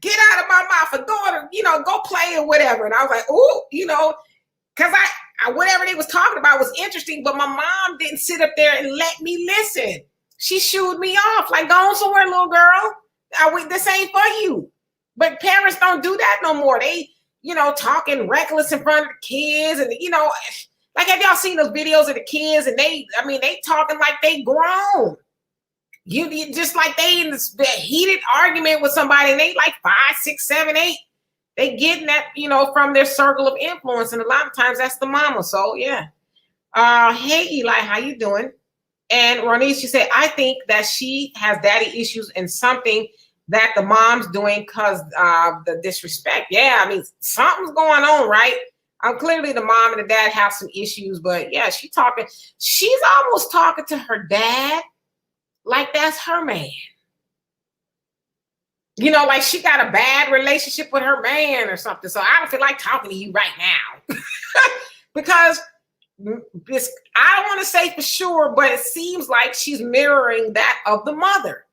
get out of my mouth and go to, go play or whatever. And I was like, ooh, because I whatever they was talking about was interesting, but my mom didn't sit up there and let me listen. She shooed me off, like, go on somewhere, little girl. This ain't for you. But parents don't do that no more. They, talking reckless in front of the kids. And, like, have y'all seen those videos of the kids? And they talking like they grown. You just like they in this heated argument with somebody, and they like 5, 6, 7, 8. They getting that, from their circle of influence. And a lot of times that's the mama. So, yeah. Hey, Eli, how you doing? And Ronise, she said, I think that she has daddy issues and something that the mom's doing because of the disrespect. Yeah, I mean, something's going on, right? Clearly the mom and the dad have some issues, but yeah, she's almost talking to her dad like that's her man. Like she got a bad relationship with her man or something. So I don't feel like talking to you right now. Because I don't want to say for sure, but it seems like she's mirroring that of the mother.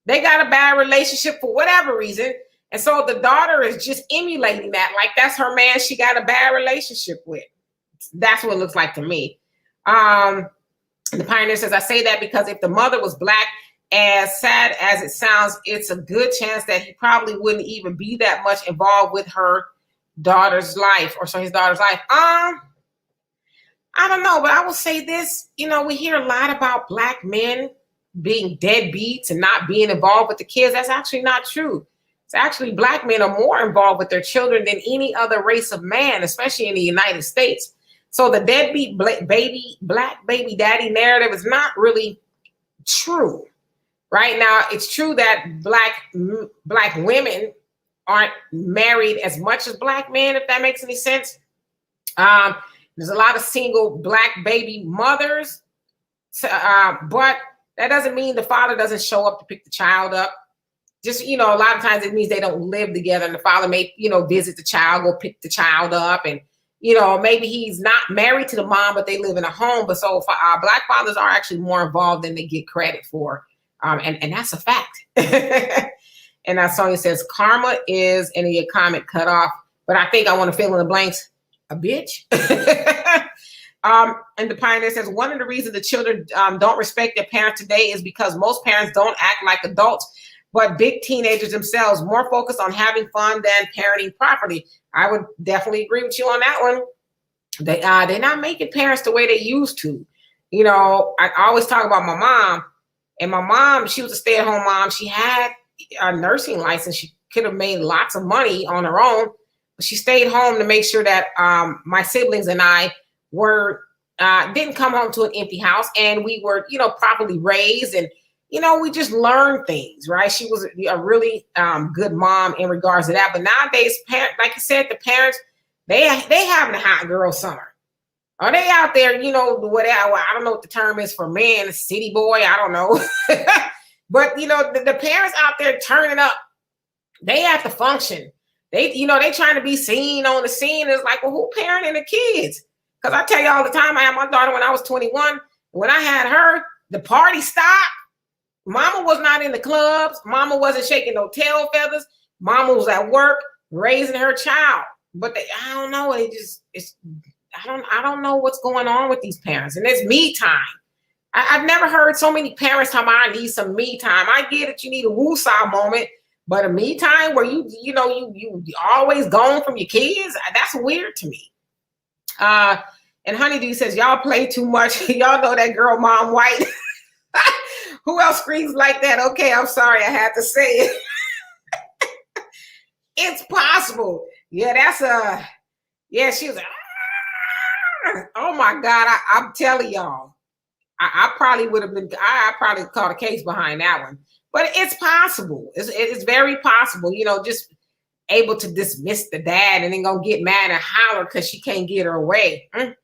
They got a bad relationship for whatever reason. And so the daughter is just emulating that. Like that's her man she got a bad relationship with. That's what it looks like to me. The Pioneer says, I say that because if the mother was Black, as sad as it sounds, it's a good chance that he probably wouldn't even be that much involved with her daughter's life, or so his daughter's life. I don't know, but I will say this, we hear a lot about Black men being deadbeats and not being involved with the kids. That's actually not true. It's actually Black men are more involved with their children than any other race of man, especially in the United States. So the deadbeat Black baby daddy narrative is not really true. Right now, it's true that Black women aren't married as much as Black men, if that makes any sense. There's a lot of single Black baby mothers, but that doesn't mean the father doesn't show up to pick the child up. Just, a lot of times it means they don't live together, and the father may, visit the child, go pick the child up, and, maybe he's not married to the mom, but they live in a home. But so Black fathers are actually more involved than they get credit for. And that's a fact. And Sonia says, karma is, and your comment cut off, but I think I want to fill in the blanks, a bitch. And the Pioneer says, one of the reasons the children don't respect their parents today is because most parents don't act like adults, but big teenagers themselves, more focused on having fun than parenting properly. I would definitely agree with you on that one. They're not making parents the way they used to. I always talk about my mom. And my mom, she was a stay-at-home mom. She had a nursing license. She could have made lots of money on her own, but she stayed home to make sure that my siblings and I didn't come home to an empty house, and we were, properly raised, and we just learned things, right? She was a really good mom in regards to that. But nowadays, like you said, the parents they having a hot girl summer. Are they out there, whatever? I don't know what the term is for men, city boy, I don't know. But, the parents out there turning up, they have to function. They trying to be seen on the scene. It's like, well, who parenting the kids? Because I tell you all the time, I had my daughter when I was 21. When I had her, the party stopped. Mama was not in the clubs. Mama wasn't shaking no tail feathers. Mama was at work raising her child. But I don't know. I don't know what's going on with these parents. And it's me time. I've never heard so many parents tell me I need some me time. I get it, you need a woosah moment, but a me time where you always gone from your kids, that's weird to me. And Honeydew says, y'all play too much. Y'all know that girl, Mom White. Who else screams like that? Okay, I'm sorry, I had to say it. It's possible. Yeah, she was like, oh my God, I'm telling y'all, I probably would have been, I probably caught a case behind that one, but it's possible. It's very possible, just able to dismiss the dad and then go get mad and holler because she can't get her way. And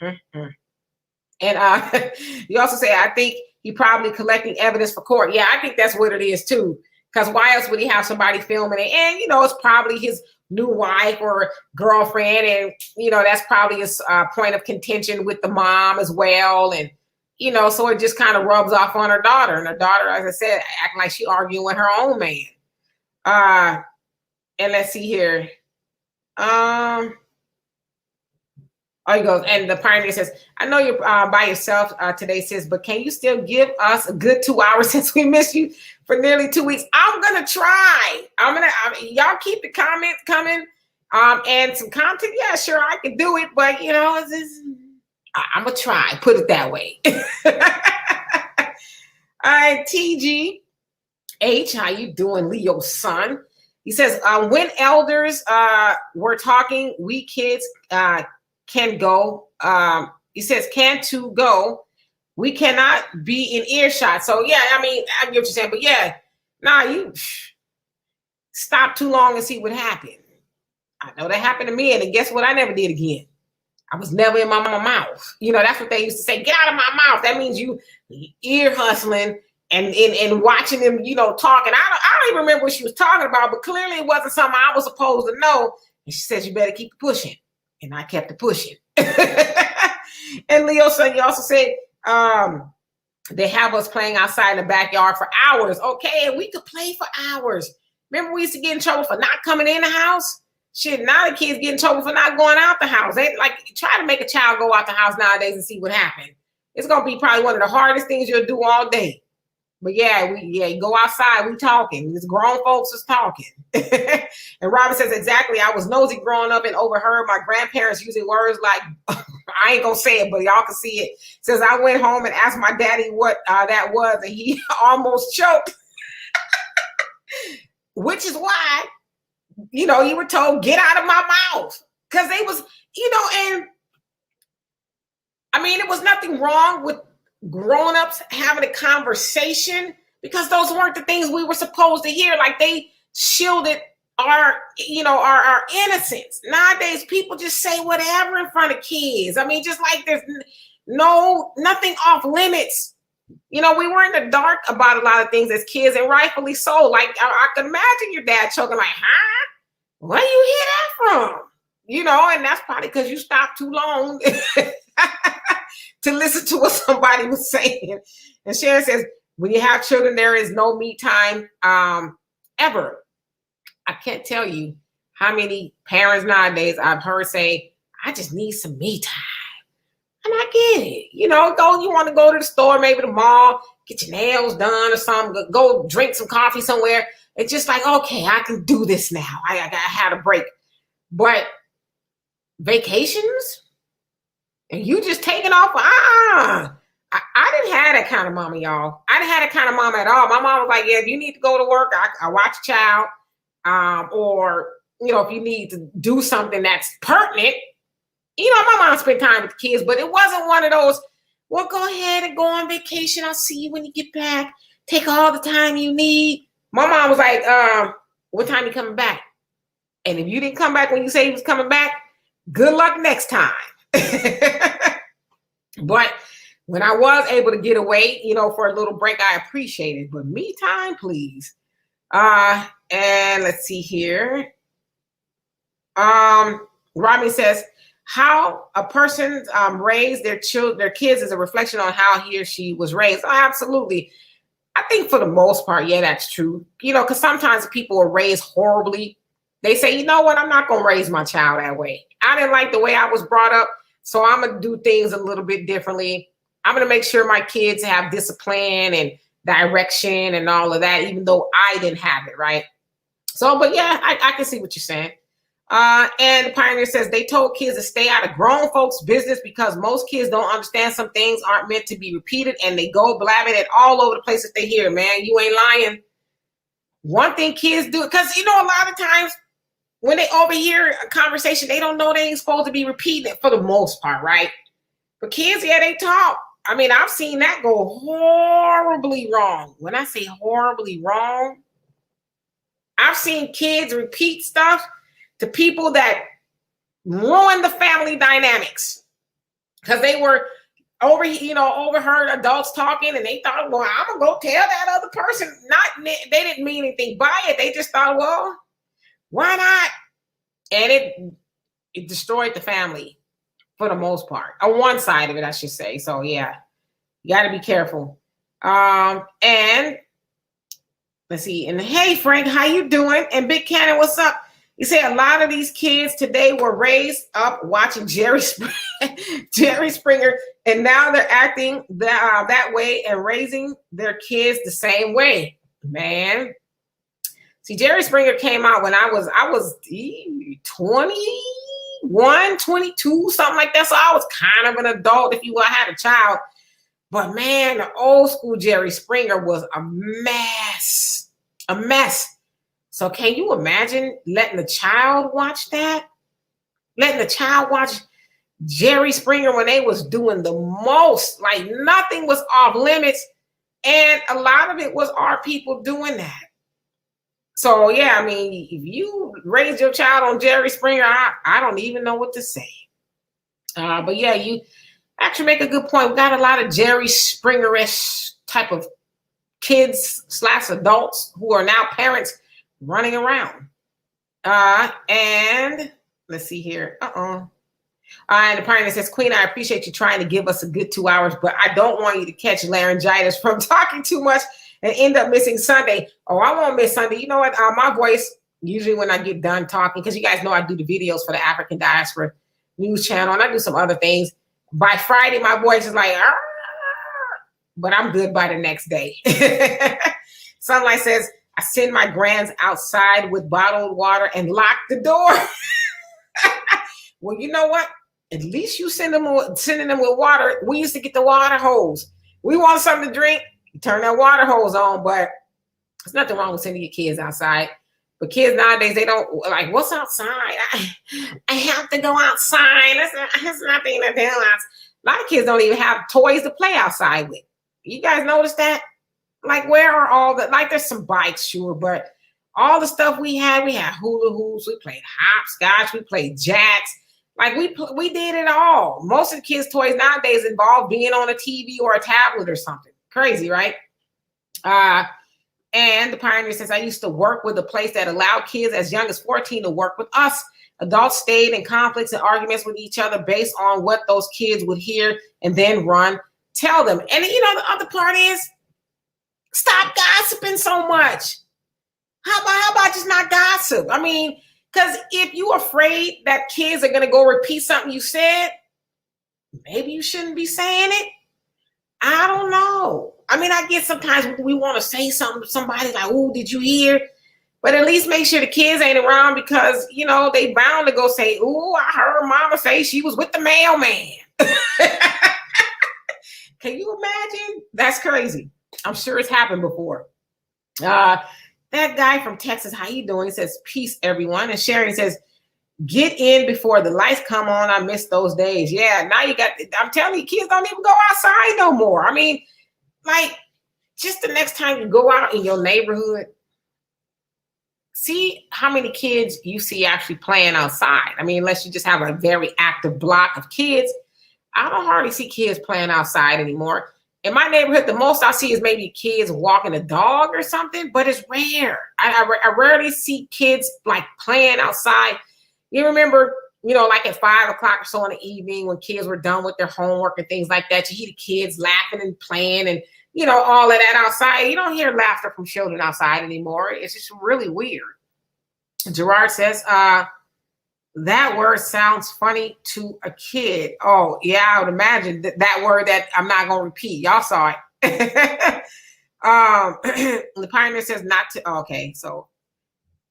you also say, I think he probably collecting evidence for court. Yeah, I think that's what it is too. Because why else would he have somebody filming it? And, it's probably his new wife or girlfriend. And, that's probably his point of contention with the mom as well. And, so it just kind of rubs off on her daughter. And her daughter, as I said, acting like she arguing with her own man. And let's see here. Oh, he goes, and the Pioneer says, I know you're by yourself today, sis, but can you still give us a good 2 hours since we missed you for nearly 2 weeks? I'm going to try. Y'all keep the comments coming and some content. Yeah, sure, I can do it, but, you know, I'm going to try, put it that way. All right, TG H, how you doing, Leo's son? He says, when elders were talking, we kids can go. He says, can to go. We cannot be in earshot. So, yeah, I mean, I get what you're saying. But, yeah, you stop too long and see what happened. I know that happened to me. And guess what? I never did again. I was never in my mouth. You know, that's what they used to say. Get out of my mouth. That means you ear hustling and watching them, you know, talking. I don't even remember what she was talking about, but clearly it wasn't something I was supposed to know. And she says, you better keep pushing. And I kept it pushing. And Leo said, you also said they have us playing outside in the backyard for hours. Okay, and we could play for hours. Remember we used to get in trouble for not coming in the house? Shit, now the kids get in trouble for not going out the house. They like try to make a child go out the house nowadays and see what happened. It's gonna be probably one of the hardest things you'll do all day. But yeah, you go outside, we talking. These grown folks is talking. And Robin says, exactly, I was nosy growing up and overheard my grandparents using words like, I ain't gonna say it, but y'all can see it. Says, I went home and asked my daddy what that was, and he almost choked. Which is why, you know, you were told, get out of my mouth. Because they was, you know, and I mean, it was nothing wrong with grown-ups having a conversation because those weren't the things we were supposed to hear. Like they shielded our, you know, our innocence. Nowadays, people just say whatever in front of kids. I mean, just like there's nothing off limits. You know, we were in the dark about a lot of things as kids, and rightfully so. Like I can imagine your dad choking, like, huh? Where you hear that from? You know, and that's probably because you stopped too long to listen to what somebody was saying. And Sharon says, when you have children, there is no me time ever. I can't tell you how many parents nowadays I've heard say, I just need some me time. And I get it. You know, you want to go to the store, maybe the mall, get your nails done or something, go drink some coffee somewhere. It's just like, okay, I can do this now. I had a break. But vacations? And you just taking off? I didn't have that kind of mama, y'all. I didn't have that kind of mama at all. My mom was like, yeah, if you need to go to work, I watch a child. Or, you know, if you need to do something that's pertinent. You know, my mom spent time with the kids, but it wasn't one of those, well, go ahead and go on vacation. I'll see you when you get back. Take all the time you need. My mom was like, what time you coming back? And if you didn't come back when you say you was coming back, good luck next time. But when I was able to get away, you know, for a little break, I appreciate it. But me time, please. And let's see here. Rami says, how a person raised their kids is a reflection on how he or she was raised. Oh, absolutely. I think for the most part, yeah, that's true. You know, because sometimes people are raised horribly. They say, you know what, I'm not going to raise my child that way. I didn't like the way I was brought up, so I'm going to do things a little bit differently. I'm going to make sure my kids have discipline and direction and all of that, even though I didn't have it, right? So, but yeah, I can see what you're saying. And the Pioneer says they told kids to stay out of grown folks' business because most kids don't understand some things aren't meant to be repeated, and they go blabbing it all over the place that they hear. Man, you ain't lying. One thing kids do, because, you know, a lot of times when they overhear a conversation, they don't know they ain't supposed to be repeating it for the most part, right? But kids, yeah, they talk. I mean, I've seen that go horribly wrong. When I say horribly wrong, I've seen kids repeat stuff to people that ruin the family dynamics because they were overheard adults talking, and they thought, well, I'm gonna go tell that other person. They didn't mean anything by it. They just thought, well, why not? And it destroyed the family for the most part, on one side of it, I should say. So yeah, you got to be careful. And let's see. And hey, Frank, how you doing? And Big Cannon, what's up? You say a lot of these kids today were raised up watching Jerry Springer, and now they're acting that way and raising their kids the same way. Man, see, Jerry Springer came out when I was 21, 22, something like that. So I was kind of an adult if you will. I had a child. But man, the old school Jerry Springer was a mess. A mess. So can you imagine letting a child watch that? Letting a child watch Jerry Springer when they was doing the most, like nothing was off limits. And a lot of it was our people doing that. So yeah, I mean, if you raise your child on Jerry Springer, I don't even know what to say. But yeah, you actually make a good point. We got a lot of Jerry Springer-ish type of kids / adults who are now parents running around. And let's see here. And the pioneer says, Queen, I appreciate you trying to give us a good 2 hours, but I don't want you to catch laryngitis from talking too much and end up missing Sunday. Oh, I won't miss Sunday. You know what? My voice, usually when I get done talking, because you guys know I do the videos for the African Diaspora News Channel, and I do some other things. By Friday, my voice is like, but I'm good by the next day. Sunlight says, I send my grands outside with bottled water and lock the door. Well, you know what? At least you sending them with water. We used to get the water hose. We want something to drink, you turn that water hose on, but there's nothing wrong with sending your kids outside. But kids nowadays, they don't like, what's outside? I have to go outside. That's nothing to do. A lot of kids don't even have toys to play outside with. You guys notice that? Like, where are all the, like, there's some bikes, sure, but all the stuff we had hula hoops, we played hopscotch, we played jacks. Like, we did it all. Most of the kids' toys nowadays involve being on a TV or a tablet or something. Crazy, right? And the pioneer says, I used to work with a place that allowed kids as young as 14 to work with us. Adults stayed in conflicts and arguments with each other based on what those kids would hear and then tell them. And you know, the other part is, stop gossiping so much. How about just not gossip? I mean, because if you're afraid that kids are going to go repeat something you said, maybe you shouldn't be saying it. I don't know. I mean, I get sometimes we want to say something to somebody like, oh, did you hear? But at least make sure the kids ain't around because, you know, they bound to go say, oh, I heard mama say she was with the mailman. Can you imagine? That's crazy. I'm sure it's happened before. That guy from Texas, how you doing? He says, peace, everyone. And Sharon says, get in before the lights come on. I miss those days. Yeah, now I'm telling you, kids don't even go outside no more. I mean, like, just the next time you go out in your neighborhood, see how many kids you see actually playing outside. I mean, unless you just have a very active block of kids, I don't hardly see kids playing outside anymore. In my neighborhood, the most I see is maybe kids walking a dog or something, but it's rare. I rarely see kids like playing outside. You remember, you know, like at 5 o'clock or so in the evening when kids were done with their homework and things like that, you hear the kids laughing and playing and, you know, all of that outside. You don't hear laughter from children outside anymore. It's just really weird. Gerard says, that word sounds funny to a kid. Oh, yeah, I would imagine that word that I'm not going to repeat. Y'all saw it. The pioneer says not to. Okay, so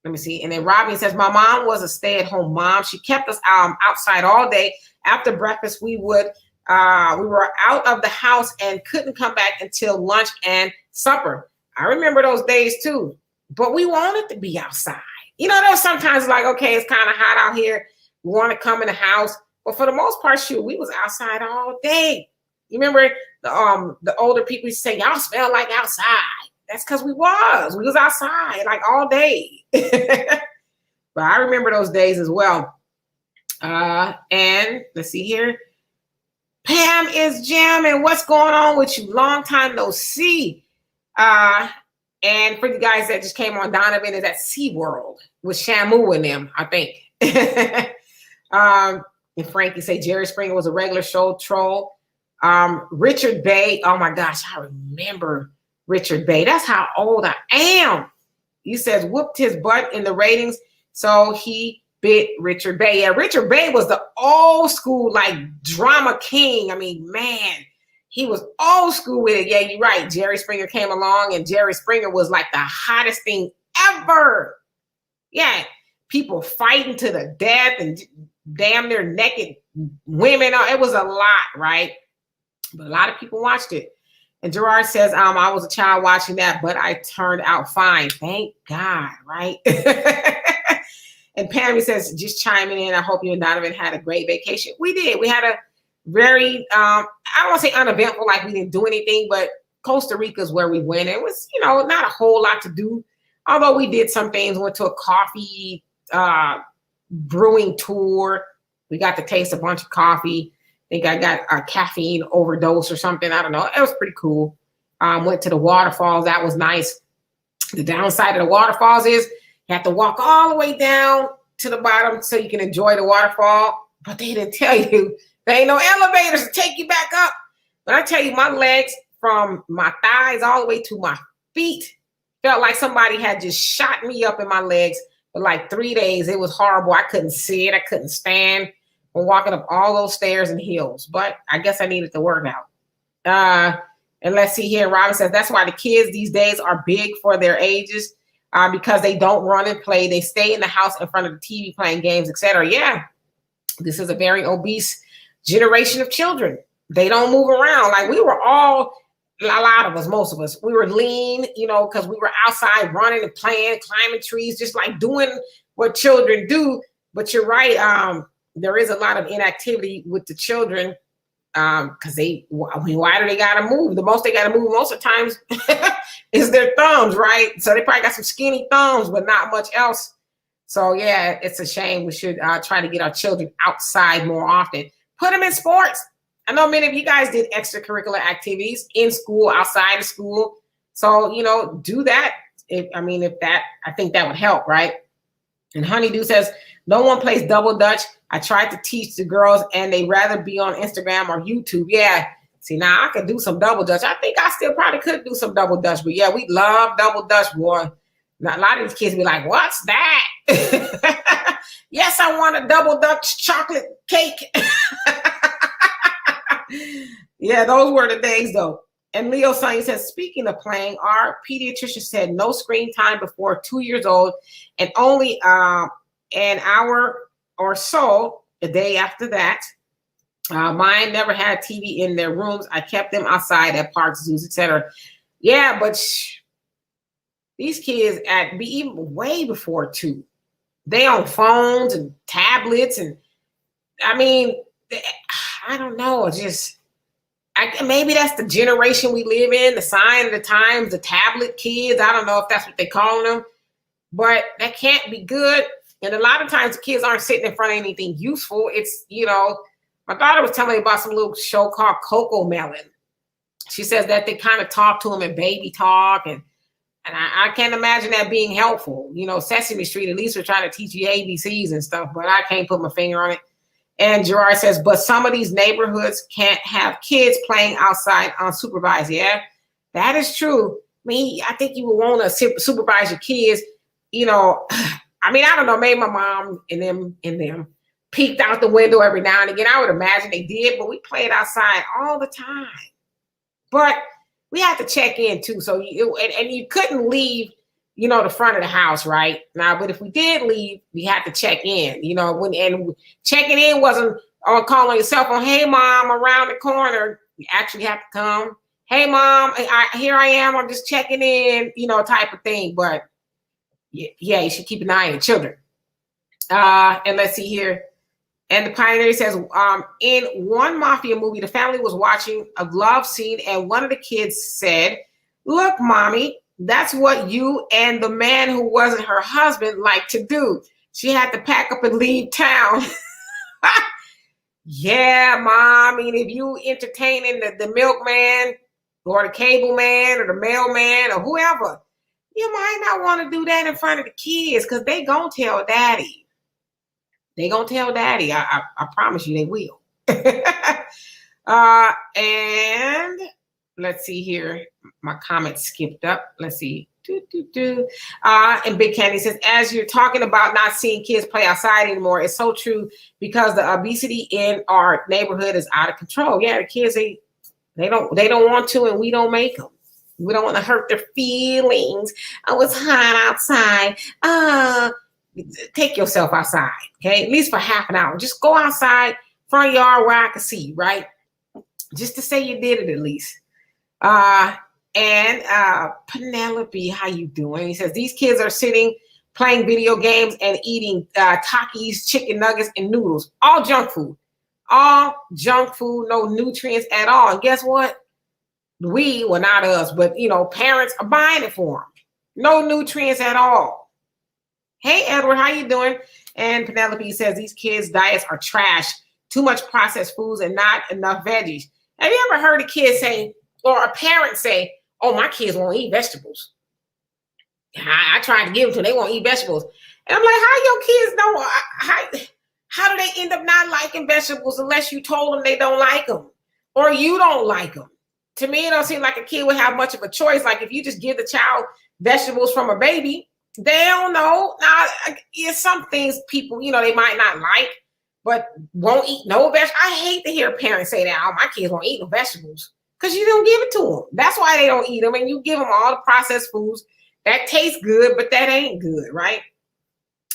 let me see. And then Robin says, my mom was a stay-at-home mom. She kept us outside all day. After breakfast, we were out of the house and couldn't come back until lunch and supper. I remember those days too, but we wanted to be outside. You know, there was sometimes like, okay, it's kind of hot out here. We want to come in the house. But for the most part, shoot, we was outside all day. You remember the older people used to say, y'all smell like outside. That's because we was outside like all day. But I remember those days as well. And let's see here. Pam is jamming. What's going on with you? Long time no see. And for the guys that just came on, Donovan is at SeaWorld with Shamu and them, I think. And Frankie say Jerry Springer was a regular show troll. Richard Bay. Oh my gosh, I remember Richard Bay. That's how old I am. He says whooped his butt in the ratings. So he bit Richard Bey. Yeah, Richard Bey was the old school, like, drama king. I mean, man, he was old school with it. Yeah, you're right. Jerry Springer came along, and Jerry Springer was like the hottest thing ever. Yeah, people fighting to the death and damn near naked women. It was a lot, right? But a lot of people watched it. And Gerard says, I was a child watching that, but I turned out fine. Thank God, right? And Pammy says, just chiming in, I hope you and Donovan had a great vacation. We did. We had a very, I don't want to say uneventful, like we didn't do anything, but Costa Rica is where we went. It was, not a whole lot to do. Although we did some things, went to a coffee brewing tour. We got to taste a bunch of coffee. I think I got a caffeine overdose or something. I don't know. It was pretty cool. Went to the waterfalls. That was nice. The downside of the waterfalls is you have to walk all the way down to the bottom so you can enjoy the waterfall. But they didn't tell you there ain't no elevators to take you back up. But I tell you, my legs from my thighs all the way to my feet felt like somebody had just shot me up in my legs for like 3 days. It was horrible. I couldn't sit. I couldn't stand. I'm walking up all those stairs and hills. But I guess I needed to work out. And let's see here. Robin says, that's why the kids these days are big for their ages. Because they don't run and play. They stay in the house in front of the TV playing games, etc. Yeah, this is a very obese generation of children. They don't move around. Like we were all, a lot of us, most of us, we were lean, because we were outside running and playing, climbing trees, just like doing what children do. But you're right. There is a lot of inactivity with the children because why do they got to move? The most they got to move most of the times is their thumbs, right? So they probably got some skinny thumbs, but not much else. So yeah, it's a shame. We should try to get our children outside more often. Put them in sports. I know many of you guys did extracurricular activities in school, outside of school. So, do that. I think that would help, right? And Honeydew says, no one plays double dutch. I tried to teach the girls and they rather be on Instagram or YouTube. Yeah. See, now I could do some double dutch. I think I still probably could do some double dutch, but yeah, we love double dutch, boy. Now, a lot of these kids be like, what's that? Yes, I want a double dutch chocolate cake. Yeah, those were the days though. And Leo Sonny says, speaking of playing, our pediatrician said no screen time before 2 years old and only an hour or so a day after that. Mine never had TV in their rooms. I kept them outside at parks, zoos, etc. Yeah, but these kids even way before 2, they on phones and tablets, and I don't know. Maybe that's the generation we live in, the sign of the times, the tablet kids. I don't know if that's what they're calling them, but that can't be good. And a lot of times the kids aren't sitting in front of anything useful. It's, my daughter was telling me about some little show called Coco Melon. She says that they kind of talk to them in baby talk. And I can't imagine that being helpful. Sesame Street, at least we're trying to teach you ABCs and stuff, but I can't put my finger on it. And Gerard says, but some of these neighborhoods can't have kids playing outside unsupervised. Yeah, that is true. I think you would want to supervise your kids. I don't know, maybe my mom and them peeked out the window every now and again. I would imagine they did, but we played outside all the time. But we had to check in too. So you couldn't leave, the front of the house, right? Now, but if we did leave, we had to check in, and checking in wasn't calling your cell phone, hey mom, around the corner. You actually have to come. Hey mom, here I am. I'm just checking in, type of thing. But yeah, you should keep an eye on your children. And let's see here. And the Pioneer says, in one mafia movie, the family was watching a love scene, and one of the kids said, look, mommy, that's what you and the man who wasn't her husband like to do. She had to pack up and leave town. Yeah, mom. If you entertaining the milkman or the cable man or the mailman or whoever, you might not want to do that in front of the kids because they gonna tell daddy. They gonna tell daddy. I promise you they will. And let's see here. My comment skipped up. Let's see. And Big Candy says, as you're talking about not seeing kids play outside anymore, it's so true because the obesity in our neighborhood is out of control. Yeah, the kids, they don't want to, and we don't make them. We don't want to hurt their feelings. Oh, it's hot outside. Take yourself outside, okay? At least for half an hour. Just go outside, front yard where I can see you, right? Just to say you did it at least. And Penelope, how you doing? He says, these kids are sitting, playing video games and eating Takis, chicken nuggets, and noodles. All junk food. All junk food, no nutrients at all. And guess what? Well, not us, but, parents are buying it for them. No nutrients at all. Hey, Edward, how you doing? And Penelope says, these kids' diets are trash. Too much processed foods and not enough veggies. Have you ever heard a kid say, or a parent say, oh, my kids won't eat vegetables? I tried to give them to them. They won't eat vegetables. And I'm like, how your kids don't? How do they end up not liking vegetables unless you told them they don't like them or you don't like them? To me, it don't seem like a kid would have much of a choice. Like if you just give the child vegetables from a baby, they don't know. Now, some things people, they might not like, but won't eat no vegetables. I hate to hear parents say that, oh, my kids won't eat no vegetables, because you don't give it to them. That's why they don't eat them. And you give them all the processed foods that taste good, but that ain't good, right?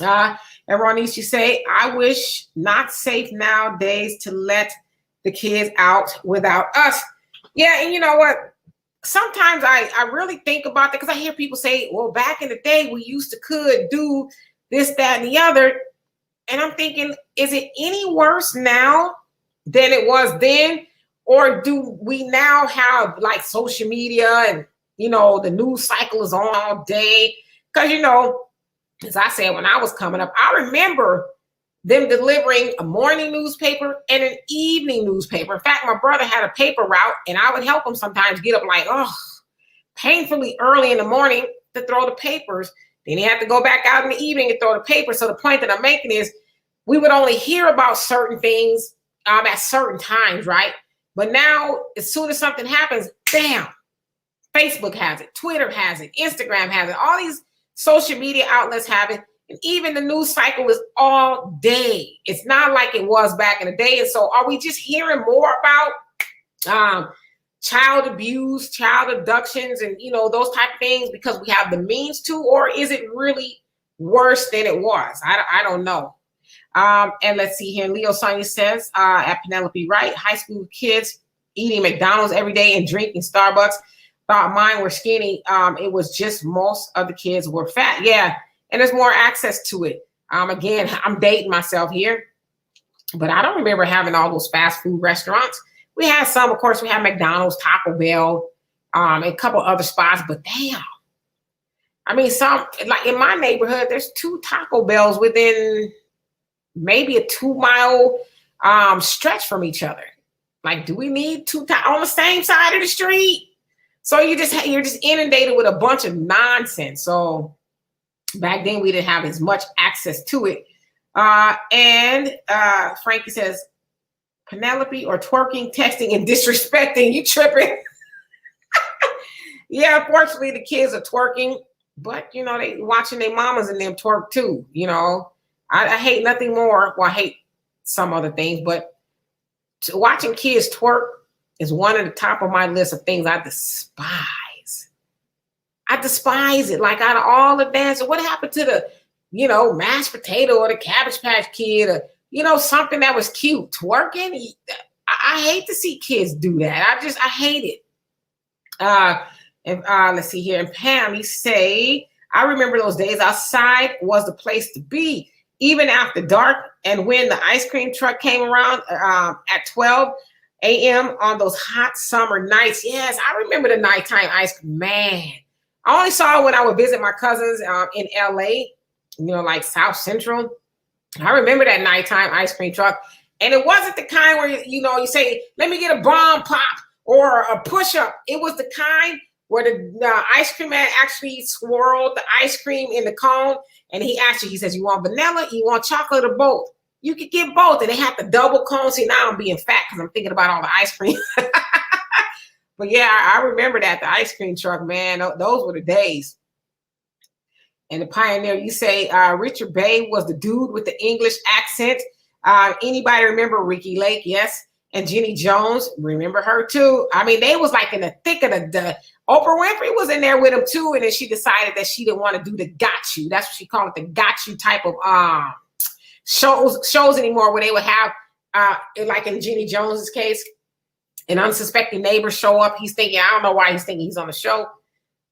And Ronnie, you say, I wish not safe nowadays to let the kids out without us. Yeah, and you know what? Sometimes I really think about that because I hear people say, well, back in the day, we could do this, that, and the other. And I'm thinking, is it any worse now than it was then? Or do we now have like social media and, the news cycle is on all day? Because, as I said, when I was coming up, I remember them delivering a morning newspaper and an evening newspaper. In fact, my brother had a paper route and I would help him sometimes get up like, painfully early in the morning to throw the papers. Then he had to go back out in the evening and throw the paper. So the point that I'm making is we would only hear about certain things at certain times, right? But now, as soon as something happens, bam, Facebook has it, Twitter has it, Instagram has it, all these social media outlets have it, and even the news cycle is all day. It's not like it was back in the day. And so are we just hearing more about child abuse, child abductions, and, those type of things because we have the means to, or is it really worse than it was? I don't know. And let's see here. Leo Sonia says, at Penelope Wright, high school kids eating McDonald's every day and drinking Starbucks. Thought mine were skinny. It was just most of the kids were fat. Yeah. And there's more access to it. Again, I'm dating myself here, but I don't remember having all those fast food restaurants. We had some, of course, we had McDonald's, Taco Bell, and a couple other spots, but damn. I mean, some, like in my neighborhood, there's 2 Taco Bells within maybe a 2-mile stretch from each other. Like, do we need 2 on the same side of the street? So you're just inundated with a bunch of nonsense. So back then we didn't have as much access to it. And Frankie says, Penelope or twerking, texting, and disrespecting, you tripping. Yeah, unfortunately the kids are twerking, but they watching their mamas and them twerk too. I hate nothing more. Well, I hate some other things, but watching kids twerk is one of the top of my list of things I despise. I despise it. Like out of all the dances, what happened to the, mashed potato or the Cabbage Patch Kid or, something that was cute? Twerking? I hate to see kids do that. I hate it. Let's see here. And Pam, you say, I remember those days outside was the place to be. Even after dark, and when the ice cream truck came around at 12 a.m. on those hot summer nights. Yes, I remember the nighttime ice cream. Man, I only saw it when I would visit my cousins in LA, like South Central. I remember that nighttime ice cream truck. And it wasn't the kind where, you say, let me get a bomb pop or a push-up. It was the kind where the ice cream man actually swirled the ice cream in the cone. And he says, you want vanilla, you want chocolate, or both? You could get both. And they have the double cone. See, now I'm being fat because I'm thinking about all the ice cream. But yeah, I remember that, the ice cream truck, man. Those were the days. And the Pioneer, you say Richard Bay was the dude with the English accent. Anybody remember Ricky Lake? Yes. And Jenny Jones, remember her too. I mean, they was like in the thick of the Oprah Winfrey was in there with them too. And then she decided that she didn't want to do the got you. That's what she called it, the got you type of shows anymore, where they would have, like in Jenny Jones's case, an unsuspecting neighbor show up. He's thinking, I don't know why he's thinking he's on the show.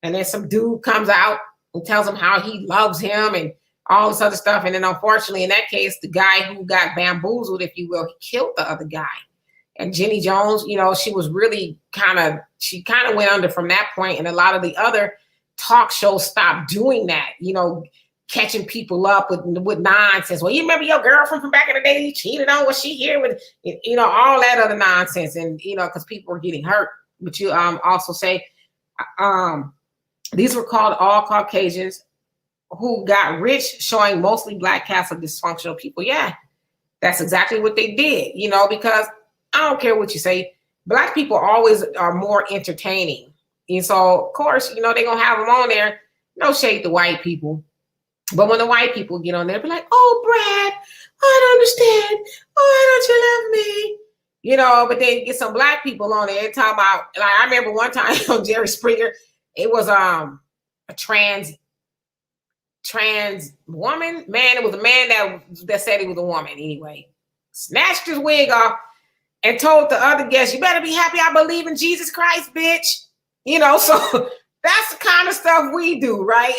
And then some dude comes out and tells him how he loves him and all this other stuff. And then unfortunately, in that case, the guy who got bamboozled, if you will, he killed the other guy. And Jenny Jones, you know, she was really kind of went under from that point. And a lot of the other talk shows stopped doing that, you know, catching people up with nonsense. Well, you remember your girlfriend from back in the day you cheated on? Was she here with, you know, all that other nonsense? And, you know, because people were getting hurt. But you also say these were called all Caucasians who got rich, showing mostly black cast of dysfunctional people. Yeah, that's exactly what they did, you know, because I don't care what you say, black people always are more entertaining. And so, of course, you know, they're going to have them on there. No shade to white people. But when the white people get on there, be like, oh, Brad, I don't understand. Why don't you love me? You know, but then you get some black people on there talking about, like, I remember one time on Jerry Springer, it was a trans woman. Man, it was a man that said he was a woman anyway. Snatched his wig off and told the other guest, you better be happy I believe in Jesus Christ, bitch. You know, so that's the kind of stuff we do, right?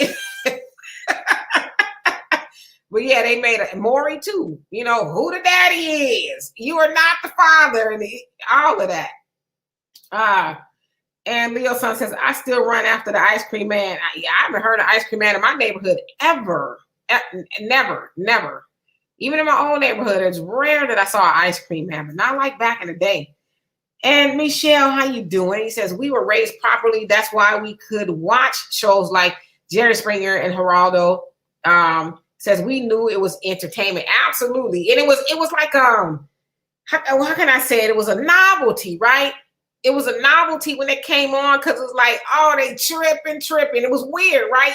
But yeah, they made a Maury too. You know, who the daddy is. You are not the father, and all of that. And Leo Son says, I still run after the ice cream man. I haven't heard of ice cream man in my neighborhood ever. Never. Even in my own neighborhood, it's rare that I saw an ice cream man, but not like back in the day. And Michelle, how you doing? He says, we were raised properly. That's why we could watch shows like Jerry Springer and Geraldo. Says we knew it was entertainment. Absolutely. And it was like, how can I say it? It was a novelty, right? It was a novelty when it came on, because it was like, oh, they tripping. It was weird, right?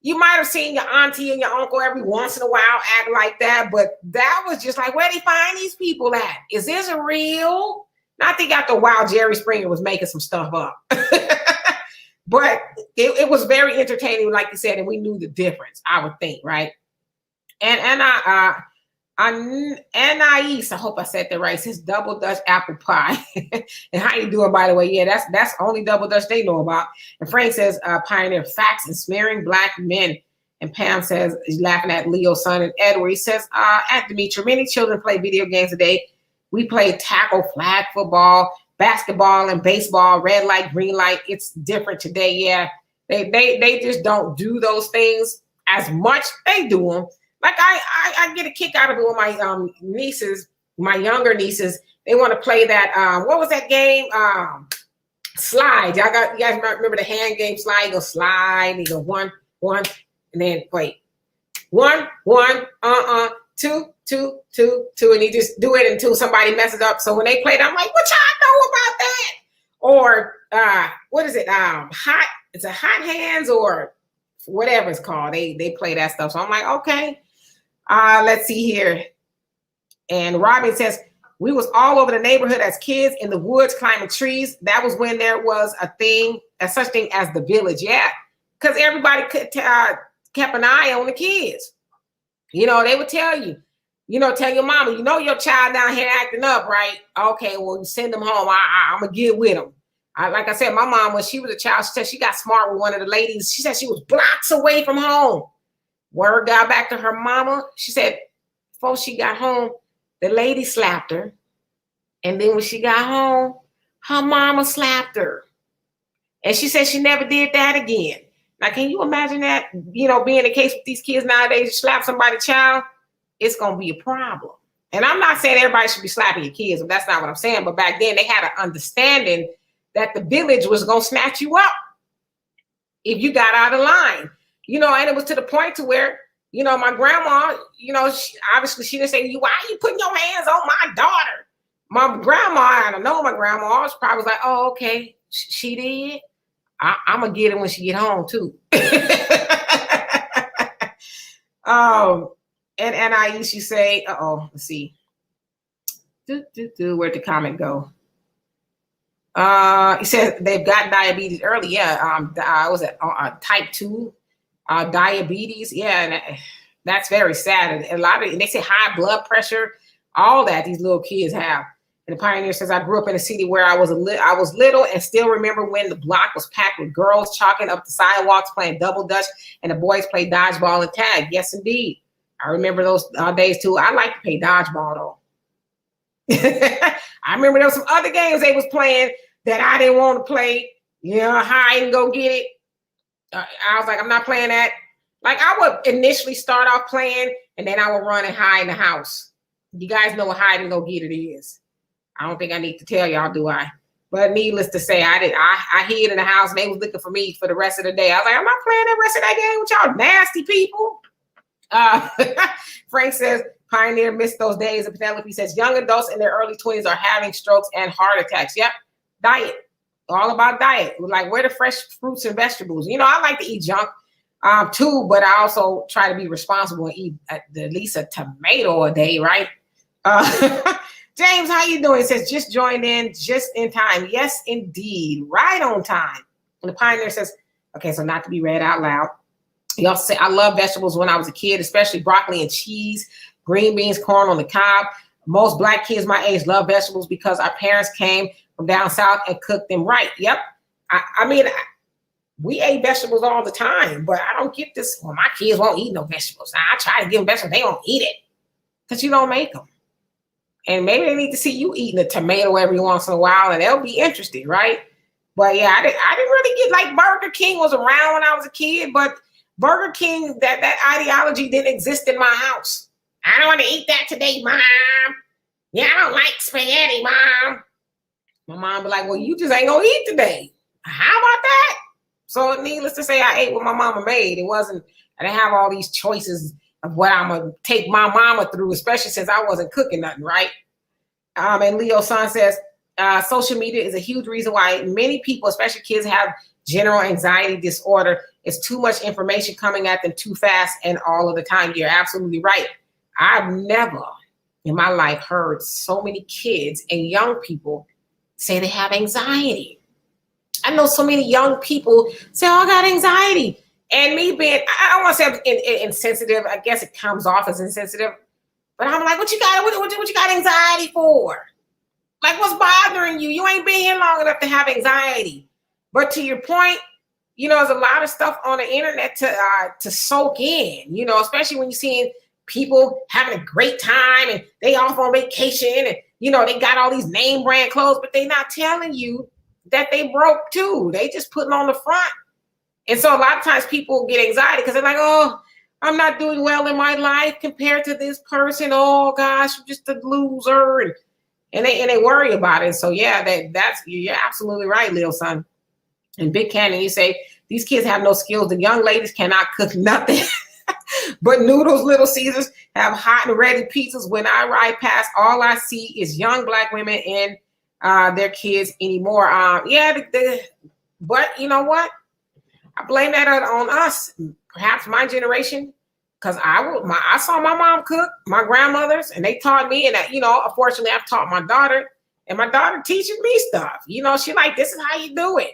You might have seen your auntie and your uncle every once in a while act like that, but that was just like, where they find these people at? Is this real? Now I think after a while, Jerry Springer was making some stuff up. But it was very entertaining, like you said, and we knew the difference, I would think, right? And Anais, I hope I said that right, says double Dutch apple pie. And how you doing, by the way? Yeah, that's only double Dutch they know about. And Frank says, pioneer facts and smearing black men. And Pam says, he's laughing at Leo's son and Edward. He says, at Dimitri, many children play video games today. We play tackle, flag football, basketball and baseball, red light, green light. It's different today. Yeah, they just don't do those things as much. They do them. Like I get a kick out of it with my nieces, my younger nieces. They want to play that. What was that game? Slide. You guys remember the hand game slide? You go slide. You go one, and then wait. One, two, and you just do it until somebody messes up. So when they play it, I'm like, what y'all know about that? Or what is it? It's a hot hands or whatever it's called. They play that stuff. So I'm like, okay. Let's see here. And Robin says, we was all over the neighborhood as kids in the woods climbing trees. That was when there was such thing as the village. Yeah, because everybody kept an eye on the kids. You know, they would tell you, tell your mama, your child down here acting up, right? Okay, well, you send them home. I'm going to get with them. Like I said, my mom, when she was a child, she said she got smart with one of the ladies. She said she was blocks away from home. Word got back to her mama. She said before she got home, the lady slapped her. And then when she got home, her mama slapped her. And she said she never did that again. Now, can you imagine that, being the case with these kids nowadays, you slap somebody's child, it's going to be a problem. And I'm not saying everybody should be slapping your kids, but that's not what I'm saying. But back then they had an understanding that the village was going to snatch you up if you got out of line, and it was to the point to where, my grandma, she didn't say, why are you putting your hands on my daughter? My grandma, I don't know my grandma, she probably was like, oh, okay, She did. I'm gonna get it when she get home too. And I used to say, let's see. Where'd the comment go? He said they've got diabetes early. Yeah. Was it type 2 diabetes? Yeah, and that's very sad. And a lot of they say high blood pressure, all that these little kids have. And the Pioneer says, I grew up in a city where I was little and still remember when the block was packed with girls chalking up the sidewalks, playing double dutch, and the boys played dodgeball and tag. Yes, indeed. I remember those days too. I like to play dodgeball though. I remember there was some other games they was playing that I didn't want to play. Hide and go get it. I was like, I'm not playing that. Like I would initially start off playing and then I would run and hide in the house. You guys know what hide and go get it is. I don't think I need to tell y'all, do I? But needless to say, I hid in the house and they was looking for me for the rest of the day. I was like, I'm not playing the rest of that game with y'all nasty people. Frank says, Pioneer missed those days. And Penelope says, young adults in their early 20s are having strokes and heart attacks. Yep, diet. All about diet. Like, where the fresh fruits and vegetables. I like to eat junk too, but I also try to be responsible and eat at least a tomato a day, right? James, how you doing? It says, just joined in just in time. Yes, indeed. Right on time. And the Pioneer says, okay, so not to be read out loud. He also said, I love vegetables when I was a kid, especially broccoli and cheese, green beans, corn on the cob. Most Black kids my age love vegetables because our parents came from down south and cooked them right. Yep. I mean, we ate vegetables all the time, but I don't get this. Well, my kids won't eat no vegetables. I try to give them vegetables. They don't eat it because you don't make them. And maybe they need to see you eating a tomato every once in a while and they'll be interested, right? But yeah, I didn't really get like Burger King was around when I was a kid, but Burger King, that ideology didn't exist in my house. I don't want to eat that today, Mom. Yeah, I don't like spaghetti, Mom. My mom be like, well, you just ain't gonna eat today. How about that? So needless to say, I ate what my mama made. I didn't have all these choices of what I'm gonna take my mama through, especially since I wasn't cooking nothing, right? And Leo's son says, social media is a huge reason why many people, especially kids, have general anxiety disorder. It's too much information coming at them too fast and all of the time. You're absolutely right. I've never in my life heard so many kids and young people say they have anxiety. I know so many young people say, oh, I got anxiety. And me being, I don't want to say I'm insensitive. I guess it comes off as insensitive. But I'm like, what you got anxiety for? Like, what's bothering you? You ain't been here long enough to have anxiety. But to your point, there's a lot of stuff on the internet to soak in, especially when you're seeing people having a great time and they off on vacation and, they got all these name brand clothes, but they not telling you that they broke too. They just putting on the front. And so a lot of times people get anxiety because they're like, oh, I'm not doing well in my life compared to this person. Oh gosh, I'm just a loser. And they worry about it. So yeah, you're absolutely right, Lil son. And Big Cannon, you say, these kids have no skills. The young ladies cannot cook nothing but noodles. Little Caesars have hot and ready pizzas. When I ride past, all I see is young Black women and their kids anymore. But you know what? I blame that on us, perhaps my generation, because I saw my mom cook, my grandmothers, and they taught me. And unfortunately, I've taught my daughter, and my daughter teaches me stuff. She like, this is how you do it.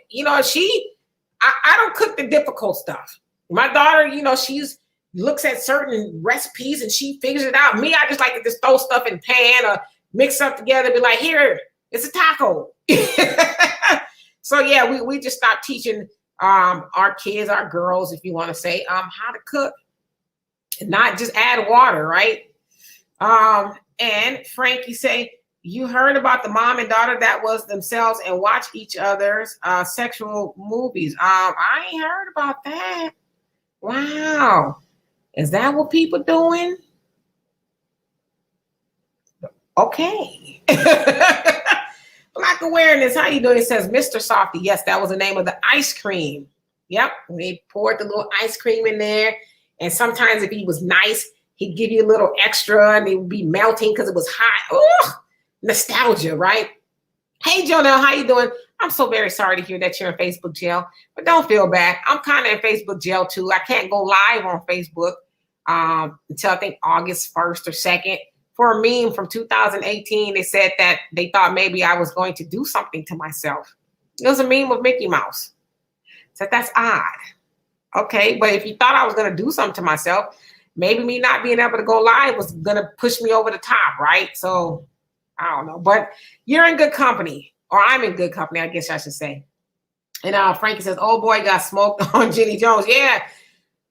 I don't cook the difficult stuff. My daughter, she's looks at certain recipes and she figures it out. Me, I just like to just throw stuff in a pan or mix stuff together, be like, here, it's a taco. So yeah, we just stopped teaching our kids, our girls, if you want to say, how to cook and not just add water, right? And Frank, you say, you heard about the mom and daughter that was themselves and watch each other's sexual movies. I ain't heard about that. Wow. Is that what people doing? Okay. Black awareness. How you doing? It says Mr. Softy. Yes, that was the name of the ice cream. Yep. They poured the little ice cream in there. And sometimes if he was nice, he'd give you a little extra and it would be melting because it was hot. Ooh, nostalgia, right? Hey, Jonelle, how you doing? I'm so very sorry to hear that you're in Facebook jail, but don't feel bad. I'm kind of in Facebook jail too. I can't go live on Facebook until I think August 1st or 2nd. For a meme from 2018, they said that they thought maybe I was going to do something to myself. It was a meme of Mickey Mouse. So that's odd. Okay, but if you thought I was going to do something to myself, maybe me not being able to go live was going to push me over the top, right? So I don't know, but you're in good company, or I'm in good company, I guess I should say. And Frankie says, oh boy, got smoked on Jenny Jones. Yeah,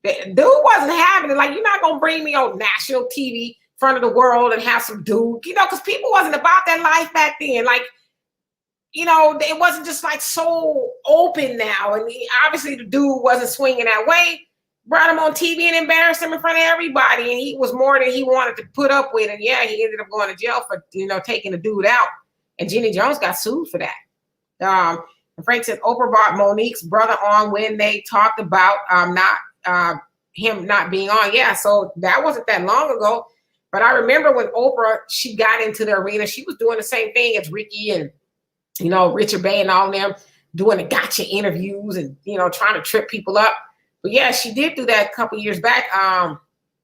the dude wasn't having it. Like, you're not going to bring me on national TV in front of the world and have some dude, you know, because people wasn't about that life back then. Like, you know, it wasn't just like so open now. And obviously the dude wasn't swinging that way. Brought him on TV and embarrassed him in front of everybody. And he was more than he wanted to put up with. And yeah, he ended up going to jail for, you know, taking the dude out. And Jenny Jones got sued for that. And Frank said Oprah brought Monique's brother on when they talked about him not being on. Yeah, so that wasn't that long ago. But I remember when Oprah, she got into the arena, she was doing the same thing as Ricky and, you know, Richard Bay and all of them, doing the gotcha interviews and, you know, trying to trip people up. But yeah, she did do that a couple years back,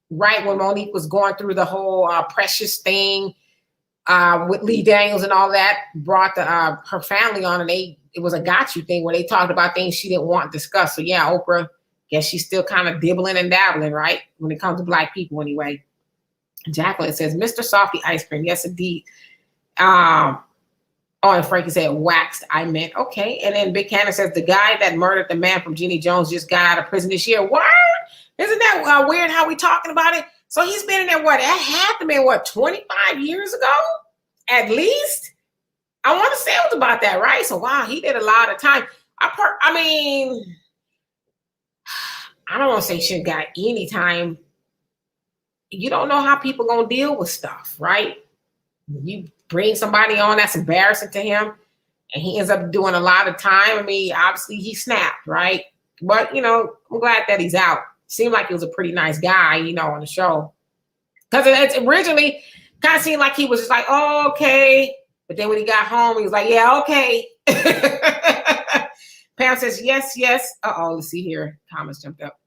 right when Monique was going through the whole Precious thing with Lee Daniels and all that, brought her family on, and it was a gotcha thing where they talked about things she didn't want discussed. So yeah, Oprah, guess she's still kind of dibbling and dabbling, right, when it comes to Black people anyway. Jacqueline says, Mr. Softy Ice Cream. Yes, indeed. Oh, and Frankie said, waxed, I meant. Okay. And then Big Cannon says, the guy that murdered the man from Jenny Jones just got out of prison this year. What? Isn't that weird how we talking about it? So he's been in there, what? That had to be, 25 years ago? At least? I want to say it was about that, right? So, wow, he did a lot of time. I mean, I don't want to say shouldn't got any time. You don't know how people going to deal with stuff, right? You bring somebody on that's embarrassing to him, and he ends up doing a lot of time. I mean, obviously he snapped, right? But, you know, I'm glad that he's out. Seemed like he was a pretty nice guy, you know, on the show. Because it originally kind of seemed like he was just like, oh, okay. But then when he got home, he was like, yeah, okay. Pam says, yes, yes. Uh-oh, let's see here. Thomas jumped up.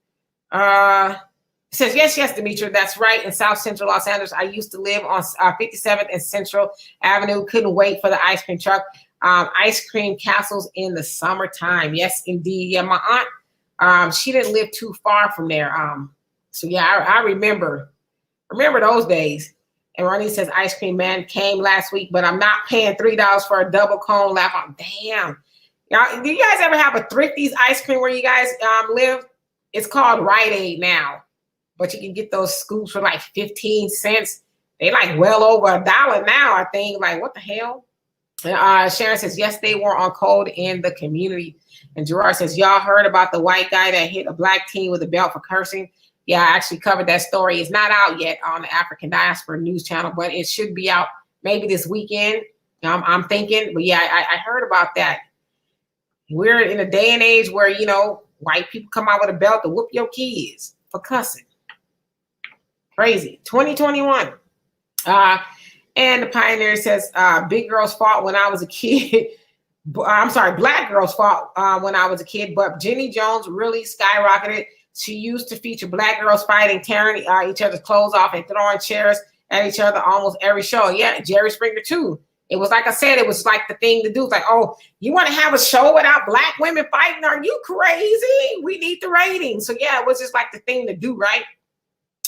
Says, yes, Demetra, that's right. In South Central Los Angeles, I used to live on 57th and Central Avenue. Couldn't wait for the ice cream truck. Ice cream castles in the summertime. Yes, indeed. Yeah, my aunt, she didn't live too far from there. So yeah, I remember those days. And Ronnie says, ice cream man came last week, but I'm not paying $3 for a double cone. Laugh on. Damn. Y'all, do you guys ever have a Thrifty's ice cream where you guys live? It's called Rite Aid now. But you can get those scoops for like 15 cents. They like well over $1 now, I think. Like, what the hell? And Sharon says, yes, they were on code in the community. And Gerard says, y'all heard about the white guy that hit a Black teen with a belt for cursing? Yeah, I actually covered that story. It's not out yet on the African Diaspora News Channel, but it should be out maybe this weekend. I'm thinking. But yeah, I heard about that. We're in a day and age where, you know, white people come out with a belt to whoop your kids for cussing. Crazy. 2021. And the Pioneer says, big girls fought when I was a kid. I'm sorry, Black girls fought when I was a kid, but Jenny Jones really skyrocketed. She used to feature Black girls fighting, tearing each other's clothes off and throwing chairs at each other almost every show. Yeah, Jerry Springer too. It was like I said, it was like the thing to do. It's like, oh, you want to have a show without Black women fighting? Are you crazy? We need the ratings. So yeah, it was just like the thing to do, right?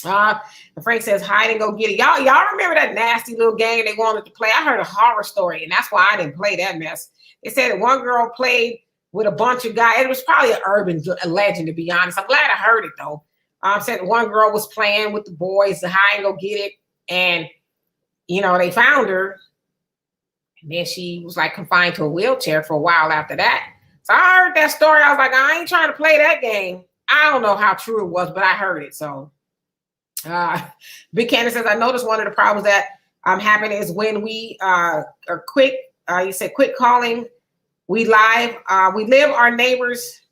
And Frank says, hide and go get it. Y'all remember that nasty little game they wanted to play? I heard a horror story, and that's why I didn't play that mess. They said that one girl played with a bunch of guys. It was probably an urban legend, to be honest. I'm glad I heard it, though. Said one girl was playing with the boys to hide and go get it, and, you know, they found her, and then she was, like, confined to a wheelchair for a while after that. So I heard that story. I was like, I ain't trying to play that game. I don't know how true it was, but I heard it, so. Big Candace says, I noticed one of the problems that happen is when we are quick, you said quit calling, we live, we live our neighbors,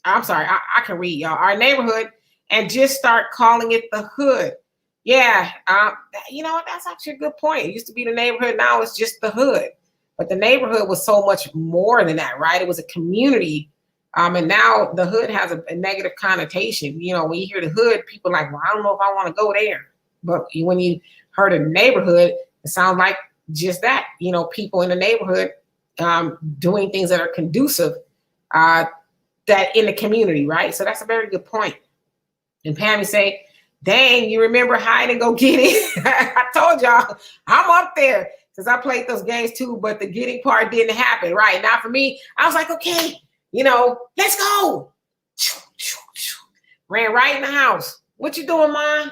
I'm sorry, I can read, y'all, our neighborhood, and just start calling it the hood. Yeah, you know, that's actually a good point. It used to be the neighborhood, now it's just the hood. But the neighborhood was so much more than that, right? It was a community. And now the hood has a negative connotation. You know, when you hear the hood, people are like, well, I don't know if I want to go there. But when you heard of the neighborhood, it sounds like just that, you know, people in the neighborhood doing things that are conducive that in the community, right? So that's a very good point. And Pammy say, dang, you remember hide and go get it? I told y'all, I'm up there since I played those games too, but the getting part didn't happen, right? Now for me, I was like, okay, you know, let's go. Ran right in the house. What you doing, Mom?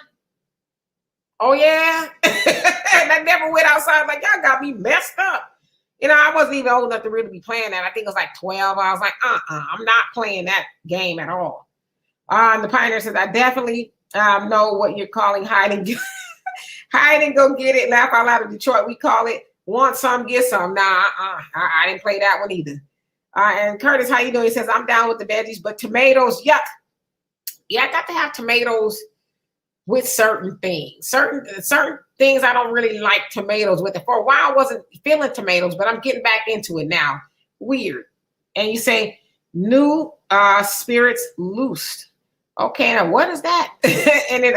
Oh, yeah? And I never went outside. Like, y'all got me messed up. You know, I wasn't even old enough to really be playing that. I think it was like 12. I was like, I'm not playing that game at all. The Pioneer says, I definitely know what you're calling hide and get hide and go get it. Laugh out loud in Detroit. We call it want some, get some. Nah, I didn't play that one either. And Curtis, how you doing? He says, I'm down with the veggies, but tomatoes, yuck. Yeah, I got to have tomatoes with certain things. Certain things I don't really like tomatoes with. And for a while I wasn't feeling tomatoes, but I'm getting back into it now. Weird. And you say new spirits loosed. Okay, now what is that? And then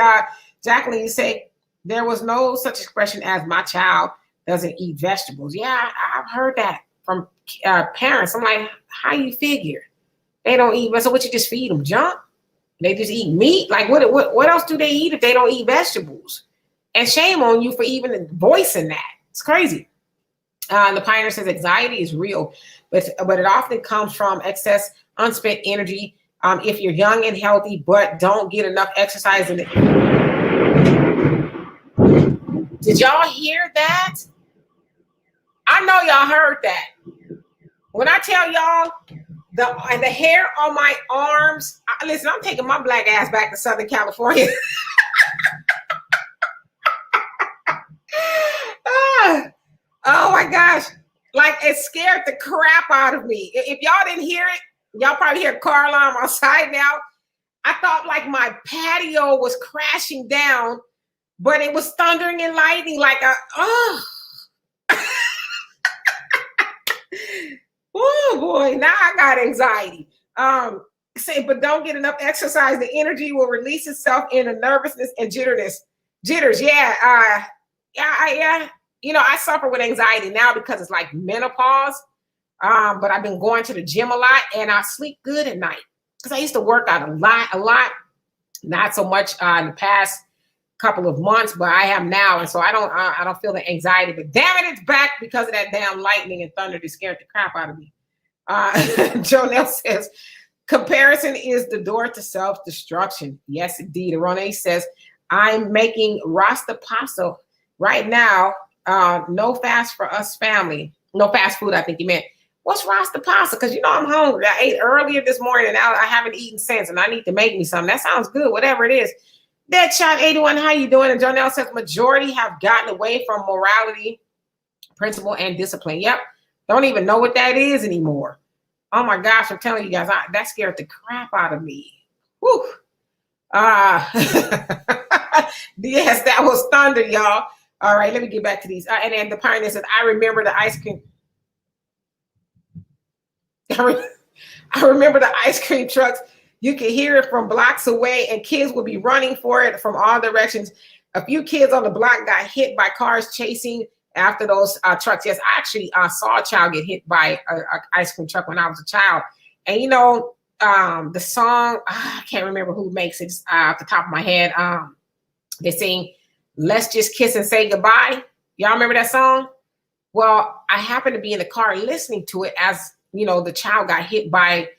Jacqueline, you say there was no such expression as my child doesn't eat vegetables. Yeah, I've heard that from parents. I'm like, how you figure? They don't eat, so what, you just feed them junk? They just eat meat? Like what else do they eat if they don't eat vegetables? And shame on you for even voicing that. It's crazy. The Pioneer says anxiety is real, but it often comes from excess unspent energy. If you're young and healthy, but don't get enough exercise in it. Did y'all hear that? I know y'all heard that. When I tell y'all the hair on my arms, listen, I'm taking my black ass back to Southern California. Oh my gosh. Like, it scared the crap out of me. If y'all didn't hear it, y'all probably hear a car alarm outside now. I thought like my patio was crashing down, but it was thundering and lightning like oh boy, now I got anxiety. But don't get enough exercise. The energy will release itself into nervousness and jitters. Yeah. You know, I suffer with anxiety now because it's like menopause. But I've been going to the gym a lot and I sleep good at night because I used to work out a lot, not so much in the past couple of months, but I have now. And so I don't feel the anxiety, but damn it, it's back because of that damn lightning and thunder that scared the crap out of me. Jonelle says, comparison is the door to self-destruction. Yes, indeed. Ronay says, I'm making Rasta pasta right now. No fast for us family. No fast food, I think you meant. What's Rasta pasta? Because you know I'm hungry. I ate earlier this morning and now I haven't eaten since, and I need to make me something. That sounds good, whatever it is. Deadshot 81, how you doing? And Jonelle says majority have gotten away from morality, principle, and discipline. Yep. Don't even know what that is anymore. Oh my gosh, I'm telling you guys, that scared the crap out of me. Whew. Yes, that was thunder, y'all. All right, let me get back to these. And then the Pioneer says, I remember the ice cream. I remember the ice cream trucks. You could hear it from blocks away and kids would be running for it from all directions. A few kids on the block got hit by cars chasing after those trucks. Yes, I actually saw a child get hit by an ice cream truck when I was a child. And you know, the song, I can't remember who makes it off the top of my head. They sing, let's just kiss and say goodbye. Y'all remember that song? Well, I happened to be in the car listening to it as, you know, the child got hit by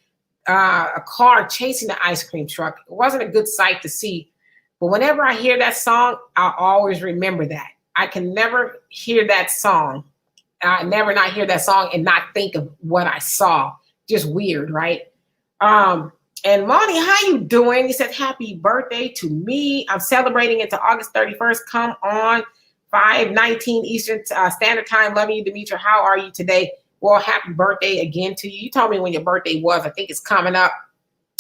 a car chasing the ice cream truck. It wasn't a good sight to see. But whenever I hear that song, I'll always remember that. I can never hear that song. Never not hear that song and not think of what I saw. Just weird, right? And Monty, how you doing? He said, happy birthday to me. I'm celebrating into August 31st. Come on, 5:19 Eastern Standard Time. Loving you, Demetra. How are you today? Well, happy birthday again to you. You told me when your birthday was. I think it's coming up.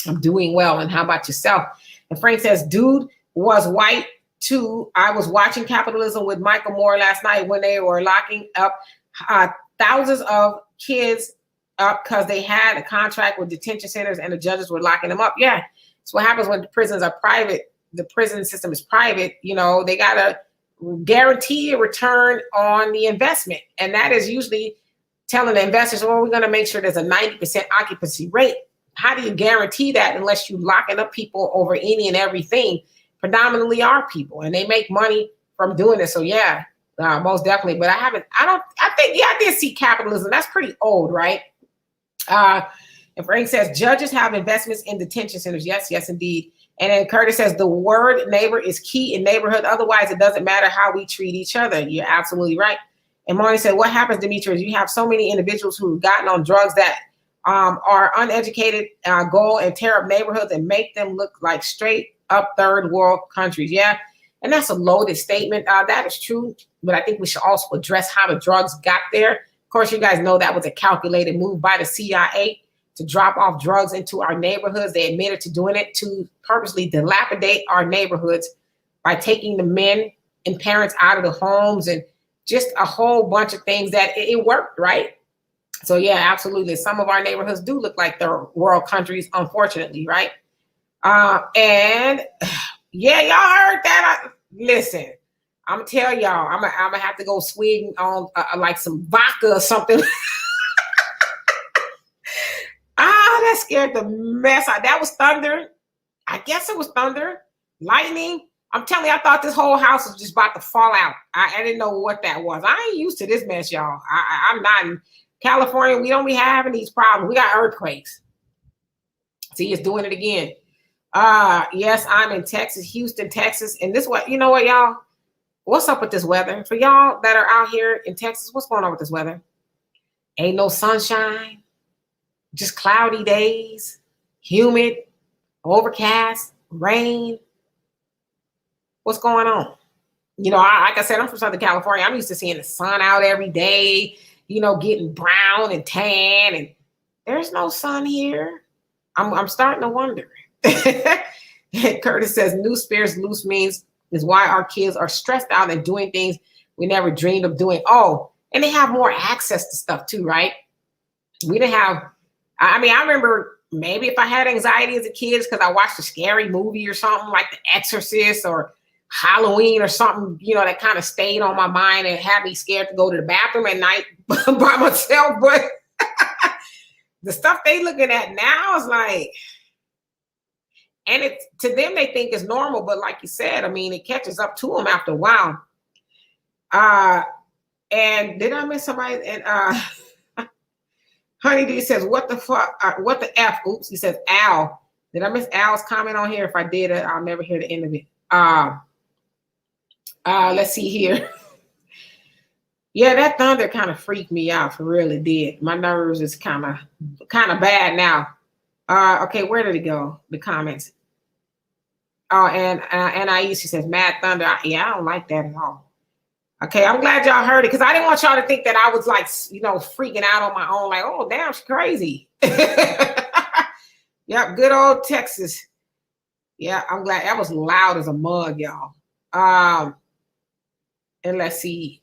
I'm doing well. And how about yourself? And Frank says, dude was white too. I was watching Capitalism with Michael Moore last night when they were locking up thousands of kids up because they had a contract with detention centers and the judges were locking them up. Yeah, it's what happens when the prisons are private. The prison system is private. You know, they got to guarantee a return on the investment. And that is usually telling the investors, well, we're going to make sure there's a 90% occupancy rate. How do you guarantee that unless you locking up people over any and everything, predominantly our people, and they make money from doing it. So yeah, most definitely. But I did see capitalism. That's pretty old, right? And Frank says, judges have investments in detention centers. Yes, yes, indeed. And then Curtis says, the word neighbor is key in neighborhood. Otherwise, it doesn't matter how we treat each other. You're absolutely right. And Marnie said, what happens, Demetrius? You have so many individuals who've gotten on drugs that are uneducated, go and tear up neighborhoods and make them look like straight up third world countries. Yeah. And that's a loaded statement. That is true. But I think we should also address how the drugs got there. Of course, you guys know that was a calculated move by the CIA to drop off drugs into our neighborhoods. They admitted to doing it to purposely dilapidate our neighborhoods by taking the men and parents out of the homes and just a whole bunch of things that it worked, right? So yeah, absolutely. Some of our neighborhoods do look like third world countries, unfortunately, right? And yeah, y'all heard that. Listen, I'm gonna tell y'all, I'm gonna have to go swing on like some vodka or something. That scared the mess out. That was thunder. I guess it was thunder, lightning. I'm telling you, I thought this whole house was just about to fall out. I didn't know what that was. I ain't used to this mess, y'all. I'm not in California. We don't be having these problems. We got earthquakes. See, it's doing it again. Yes, I'm in Texas, Houston, Texas. And this what, you know what, y'all? What's up with this weather? For y'all that are out here in Texas, what's going on with this weather? Ain't no sunshine. Just cloudy days, humid, overcast, rain. What's going on? You know, like I said, I'm from Southern California. I'm used to seeing the sun out every day, you know, getting brown and tan, and there's no sun here. I'm starting to wonder. Curtis says, new spirits loose means is why our kids are stressed out and doing things we never dreamed of doing. Oh, and they have more access to stuff too, right? We didn't have, I mean, I remember maybe if I had anxiety as a kid because I watched a scary movie or something like The Exorcist or Halloween or something, you know, that kind of stayed on my mind and had me scared to go to the bathroom at night by myself. But the stuff they looking at now is like, and it to them they think it's normal, but like you said, I mean, it catches up to them after a while. And did I miss somebody? And Honeydee says, what the fuck? What the F? Oops, he says, Al. Did I miss Al's comment on here? If I did, I'll never hear the end of it. Let's see here. Yeah, that thunder kind of freaked me out. For real, it did. My nerves is kind of bad now. Okay, where did it go? The comments. Oh, and Aisha says, mad thunder. Yeah, I don't like that at all. Okay, I'm glad y'all heard it because I didn't want y'all to think that I was like, you know, freaking out on my own. Like, oh, damn, she's crazy. Yep, good old Texas. Yeah, I'm glad. That was loud as a mug, y'all. And let's see.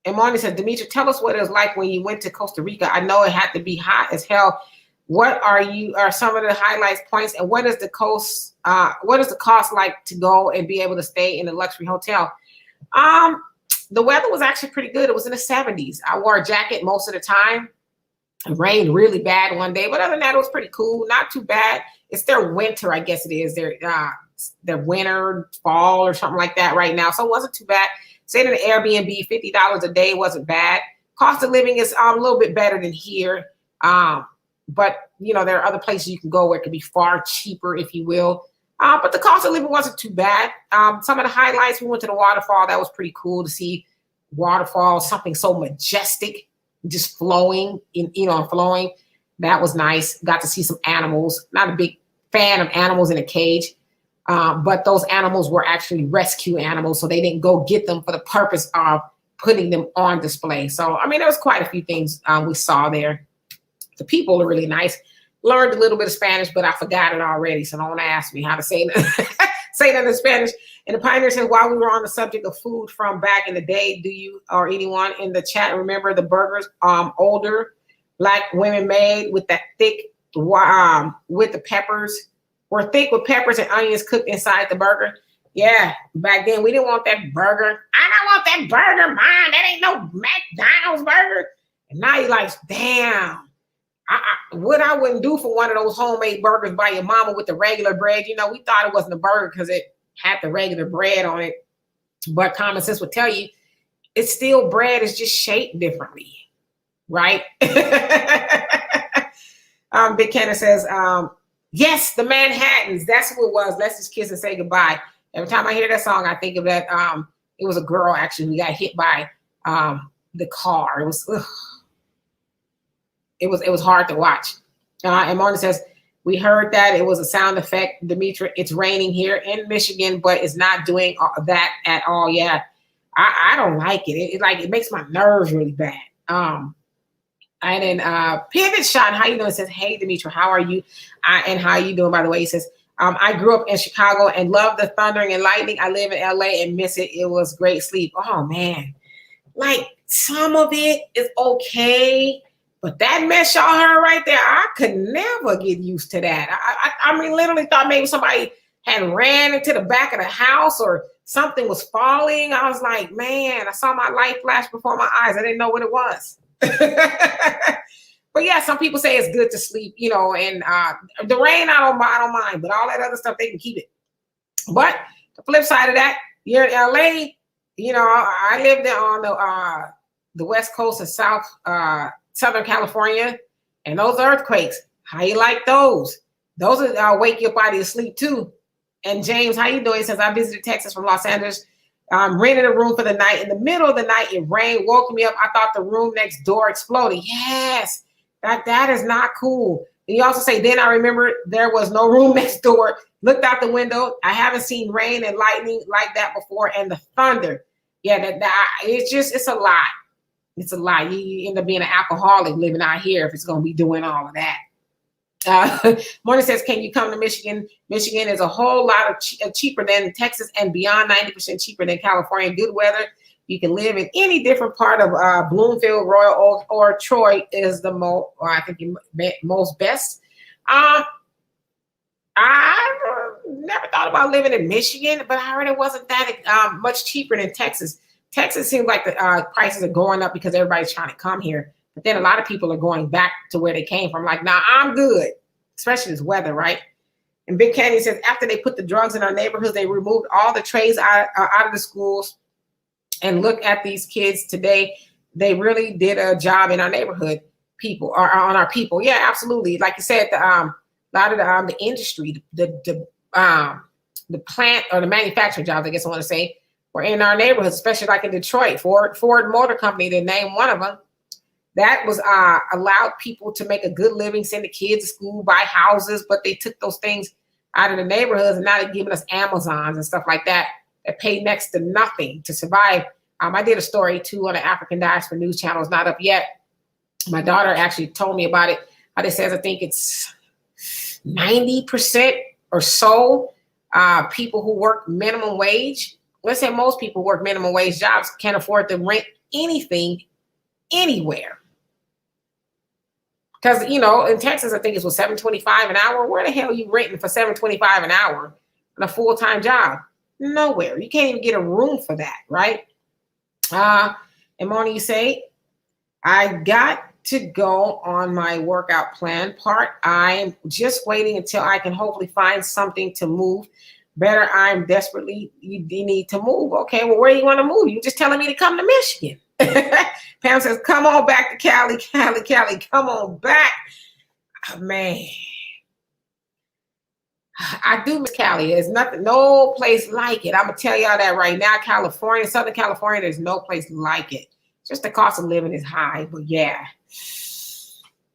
And Marnie said, Demetri, tell us what it was like when you went to Costa Rica. I know it had to be hot as hell. What are some of the highlights points, and what is the cost like to go and be able to stay in a luxury hotel? The weather was actually pretty good. It was in the 70s. I wore a jacket most of the time. It rained really bad one day, but other than that, it was pretty cool. Not too bad. It's their winter, I guess it is. Their winter, fall, or something like that right now. So it wasn't too bad. Staying in an Airbnb, $50 a day wasn't bad. Cost of living is a little bit better than here. But, you know, there are other places you can go where it can be far cheaper, if you will. But the cost of living wasn't too bad. Some of the highlights, we went to the waterfall. That was pretty cool to see waterfall, something so majestic, just flowing, flowing. That was nice. Got to see some animals. Not a big fan of animals in a cage, but those animals were actually rescue animals, so they didn't go get them for the purpose of putting them on display. So, I mean, there was quite a few things we saw there. The people are really nice. Learned a little bit of Spanish, but I forgot it already, so don't ask me how to say that in Spanish. And the Pioneer says, while we were on the subject of food from back in the day, do you or anyone in the chat remember the burgers older Black women made with that thick with the peppers, were thick with peppers and onions cooked inside the burger? Yeah, back then we didn't want that burger. I don't want that burger, Mom. That ain't no McDonald's burger. And now you're like, damn. What I wouldn't do for one of those homemade burgers by your mama with the regular bread. You know, we thought it wasn't a burger because it had the regular bread on it. But common sense would tell you it's still bread, it's just shaped differently, right? Big Cannon says, yes, the Manhattans. That's who it was. Let's just kiss and say goodbye. Every time I hear that song, I think of that. It was a girl actually who got hit by the car. It was hard to watch. And Martin says, we heard that it was a sound effect, Demetra. It's raining here in Michigan, but it's not doing that at all. Yeah, I don't like it. It makes my nerves really bad. And then Pivot Shot, how you doing? It says, hey, Demetra, how are you? And how are you doing, by the way? He says, I grew up in Chicago and love the thundering and lightning. I live in LA and miss it. It was great sleep. Oh, man. Like, some of it is okay. But that mess y'all heard right there, I could never get used to that. I mean, literally thought maybe somebody had ran into the back of the house or something was falling. I was like, man, I saw my light flash before my eyes. I didn't know what it was. But yeah, some people say it's good to sleep, you know, and the rain, I don't mind, but all that other stuff, they can keep it. But the flip side of that, you're in LA, you know, I lived there on the West Coast of Southern California, and those earthquakes, how you like those? Those will wake your body to sleep too. And James, how you doing? Since I visited Texas from Los Angeles, rented a room for the night. In the middle of the night, it rained, woke me up. I thought the room next door exploded. Yes, that is not cool. And you also say, then I remember there was no room next door. Looked out the window. I haven't seen rain and lightning like that before, and the thunder. Yeah, it's a lot. It's a lot. You end up being an alcoholic living out here if it's going to be doing all of that. Morning says, can you come to Michigan? Michigan is a whole lot of cheaper than Texas and beyond 90% cheaper than California. Good weather. You can live in any different part of Bloomfield, Royal Oak, or Troy is the most best. I never thought about living in Michigan, but I heard it wasn't that much cheaper than Texas. Texas seems like the prices are going up because everybody's trying to come here. But then a lot of people are going back to where they came from. Like, nah, I'm good, especially this weather, right? And Big Candy says, after they put the drugs in our neighborhoods, they removed all the trays out of the schools. And look at these kids today. They really did a job in our neighborhood people, or on our people. Yeah, absolutely. Like you said, a lot of the industry, the plant or the manufacturing jobs, I guess I want to say, were in our neighborhoods, especially like in Detroit. Ford Motor Company, to name one of them. That was allowed people to make a good living, send the kids to school, buy houses, but they took those things out of the neighborhoods, and now they're giving us Amazons and stuff like that pay next to nothing to survive. I did a story too on the African Diaspora News Channel. It's not up yet. My daughter actually told me about it. How it says, I think it's 90% or so people who work minimum wage. Let's say most people work minimum wage jobs can't afford to rent anything anywhere. Because, you know, in Texas, I think it was $7.25 an hour. Where the hell are you renting for $7.25 an hour on a full-time job? Nowhere. You can't even get a room for that, right? And Moni, you say, I got to go on my workout plan part. I'm just waiting until I can hopefully find something to move. Better, I'm desperately, you need to move. Okay, well, where do you want to move? You're just telling me to come to Michigan. Pam says, come on back to Cali, come on back. Oh, man. I do miss Cali. There's nothing, no place like it. I'm going to tell y'all that right now. California, Southern California, there's no place like it. Just the cost of living is high, but yeah.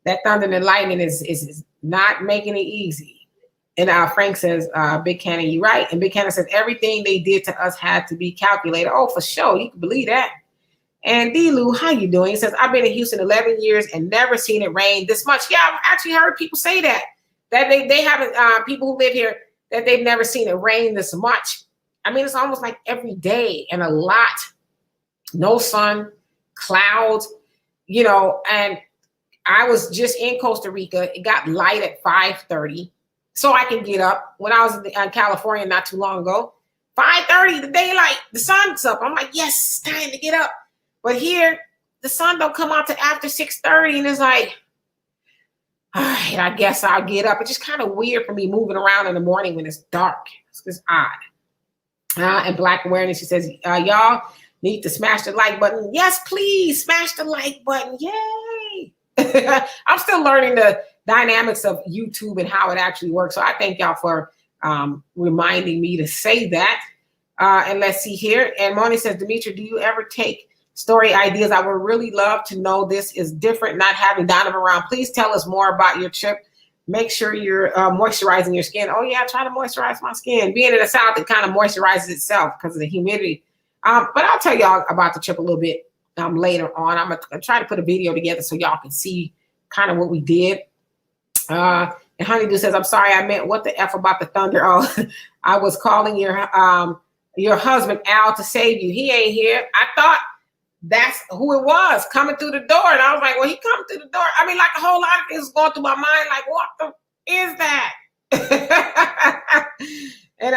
That thunder and lightning is not making it easy. And Frank says, Big Cannon, you right. And Big Cannon says, everything they did to us had to be calculated. Oh, for sure. You can believe that. And D-Lou, how you doing? He says, I've been in Houston 11 years and never seen it rain this much. Yeah, I've actually heard people say that they haven't, people who live here, that they've never seen it rain this much. I mean, it's almost like every day and a lot. No sun, clouds, you know, and I was just in Costa Rica. It got light at 5:30, so I can get up. When I was in California not too long ago, 5:30, the daylight, the sun's up. I'm like, yes, time to get up. But here, the sun don't come out till after 6:30, and it's like, all right, I guess I'll get up. It's just kind of weird for me moving around in the morning when it's dark. It's just odd. And Black Awareness, she says, y'all need to smash the like button. Yes, please, smash the like button. Yay. I'm still learning the dynamics of YouTube and how it actually works. So I thank y'all for reminding me to say that. And let's see here. And Moni says, Demetria, do you ever take story ideas? I would really love to know. This is different, not having Donovan around. Please tell us more about your trip. Make sure you're moisturizing your skin. Oh yeah, try to moisturize my skin. Being in the South, it kind of moisturizes itself because of the humidity. But I'll tell y'all about the trip a little bit later on. I'm gonna try to put a video together so y'all can see kind of what we did. And Honeydew says, I'm sorry, I meant what the F about the thunder. Oh, I was calling your husband Al to save you. He ain't here. I thought that's who it was coming through the door. And I was like, well, he come through the door. I mean, like a whole lot of things going through my mind. Like, what the is that? And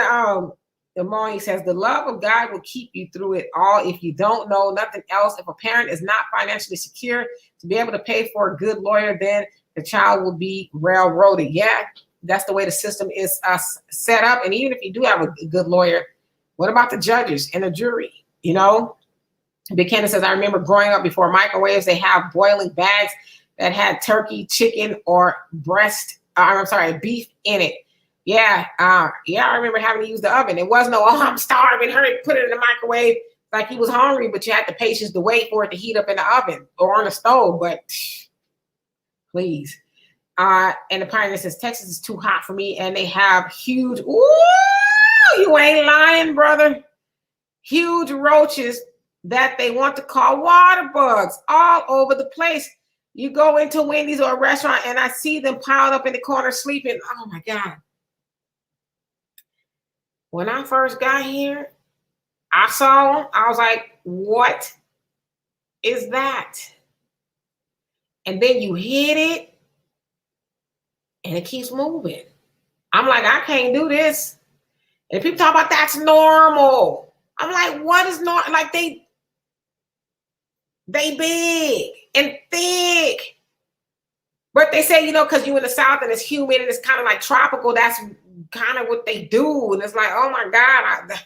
the morning says, the love of God will keep you through it all. If you don't know nothing else, if a parent is not financially secure to be able to pay for a good lawyer, then the child will be railroaded. Yeah, that's the way the system is set up. And even if you do have a good lawyer, what about the judges and the jury? You know, Buchanan says, I remember growing up before microwaves, they have boiling bags that had turkey, chicken, or beef in it. Yeah, I remember having to use the oven. It wasn't no, oh, I'm starving, hurry, put it in the microwave. Like he was hungry, but you had the patience to wait for it to heat up in the oven or on the stove. But please. And the Pioneer says, Texas is too hot for me. And they have huge, ooh, you ain't lying, brother. Huge roaches that they want to call water bugs all over the place. You go into Wendy's or a restaurant and I see them piled up in the corner sleeping. Oh my God. When I first got here, I saw them. I was like, what is that? And then you hit it and it keeps moving. I'm like, I can't do this. And people talk about that's normal. I'm like, what is normal? Like they big and thick. But they say, you know, because you're in the South and it's humid and it's kind of like tropical, that's kind of what they do. And it's like, oh my God,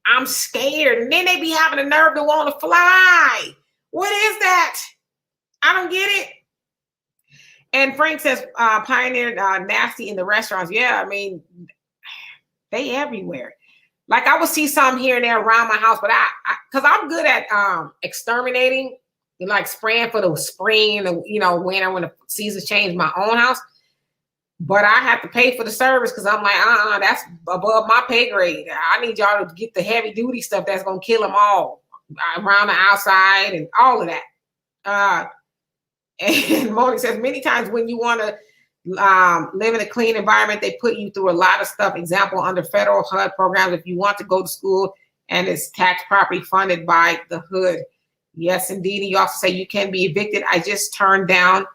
I'm scared. And then they be having the nerve to want to fly. What is that? I don't get it. And Frank says, Pioneer nasty in the restaurants. Yeah, I mean, they everywhere. Like I would see some here and there around my house, but because I'm good at exterminating, like spraying for the spring and the, you know, winter when the seasons change my own house. But I have to pay for the service because I'm like, that's above my pay grade. I need y'all to get the heavy duty stuff that's gonna kill them all around the outside and all of that. And Moni says, many times when you want to live in a clean environment, they put you through a lot of stuff. Example, under federal HUD programs, if you want to go to school and it's tax property funded by the HUD. Yes, indeed. And you also say you can be evicted. I just turned down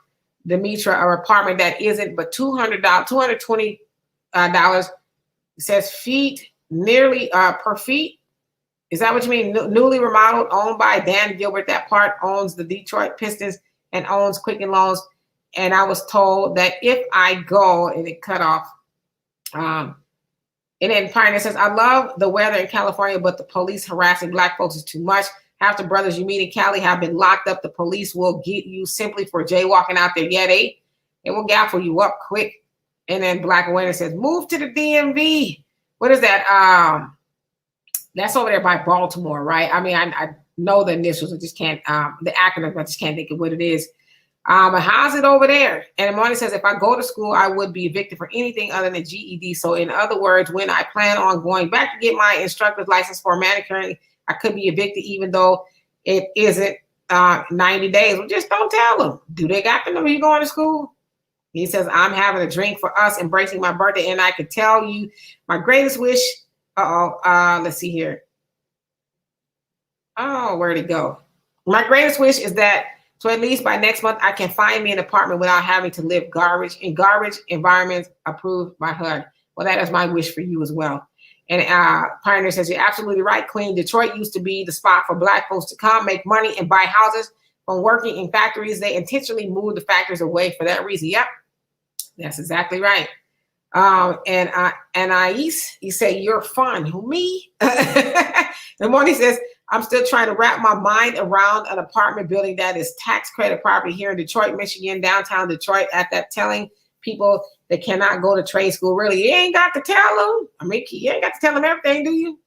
Demetria, an apartment that isn't, but $220. It says feet, nearly per feet. Is that what you mean? Newly remodeled, owned by Dan Gilbert. That part owns the Detroit Pistons and owns Quicken Loans. And I was told that if I go, and it cut off. And then Pioneer says, I love the weather in California, but the police harassing Black folks is too much. Half the brothers you meet in Cali have been locked up. The police will get you simply for jaywalking out there. Yeah, they will gaffle you up quick. And then Black Awareness says, move to the DMV. What is that? That's over there by Baltimore, right? I mean, I know the initials. I just can't, the acronym, I just can't think of what it is. But how's it over there? And Imani says, if I go to school, I would be evicted for anything other than GED. So in other words, when I plan on going back to get my instructor's license for manicuring, I could be evicted even though it isn't 90 days. Well, just don't tell them. Do they got to know you going to school? He says, I'm having a drink for us, embracing my birthday. And I could tell you my greatest wish Let's see here. Oh, where'd it go? My greatest wish is that so at least by next month I can find me an apartment without having to live garbage environments approved by HUD. Well, that is my wish for you as well. And Pioneer says, you're absolutely right, Queen. Detroit used to be the spot for Black folks to come, make money, and buy houses. From working in factories, they intentionally moved the factories away for that reason. Yep, that's exactly right. And Ais, you say, you're fun. Who, me? And Moni says, I'm still trying to wrap my mind around an apartment building that is tax credit property here in Detroit, Michigan, downtown Detroit, at that telling people that cannot go to trade school. Really, you ain't got to tell them. I mean, you ain't got to tell them everything, do you?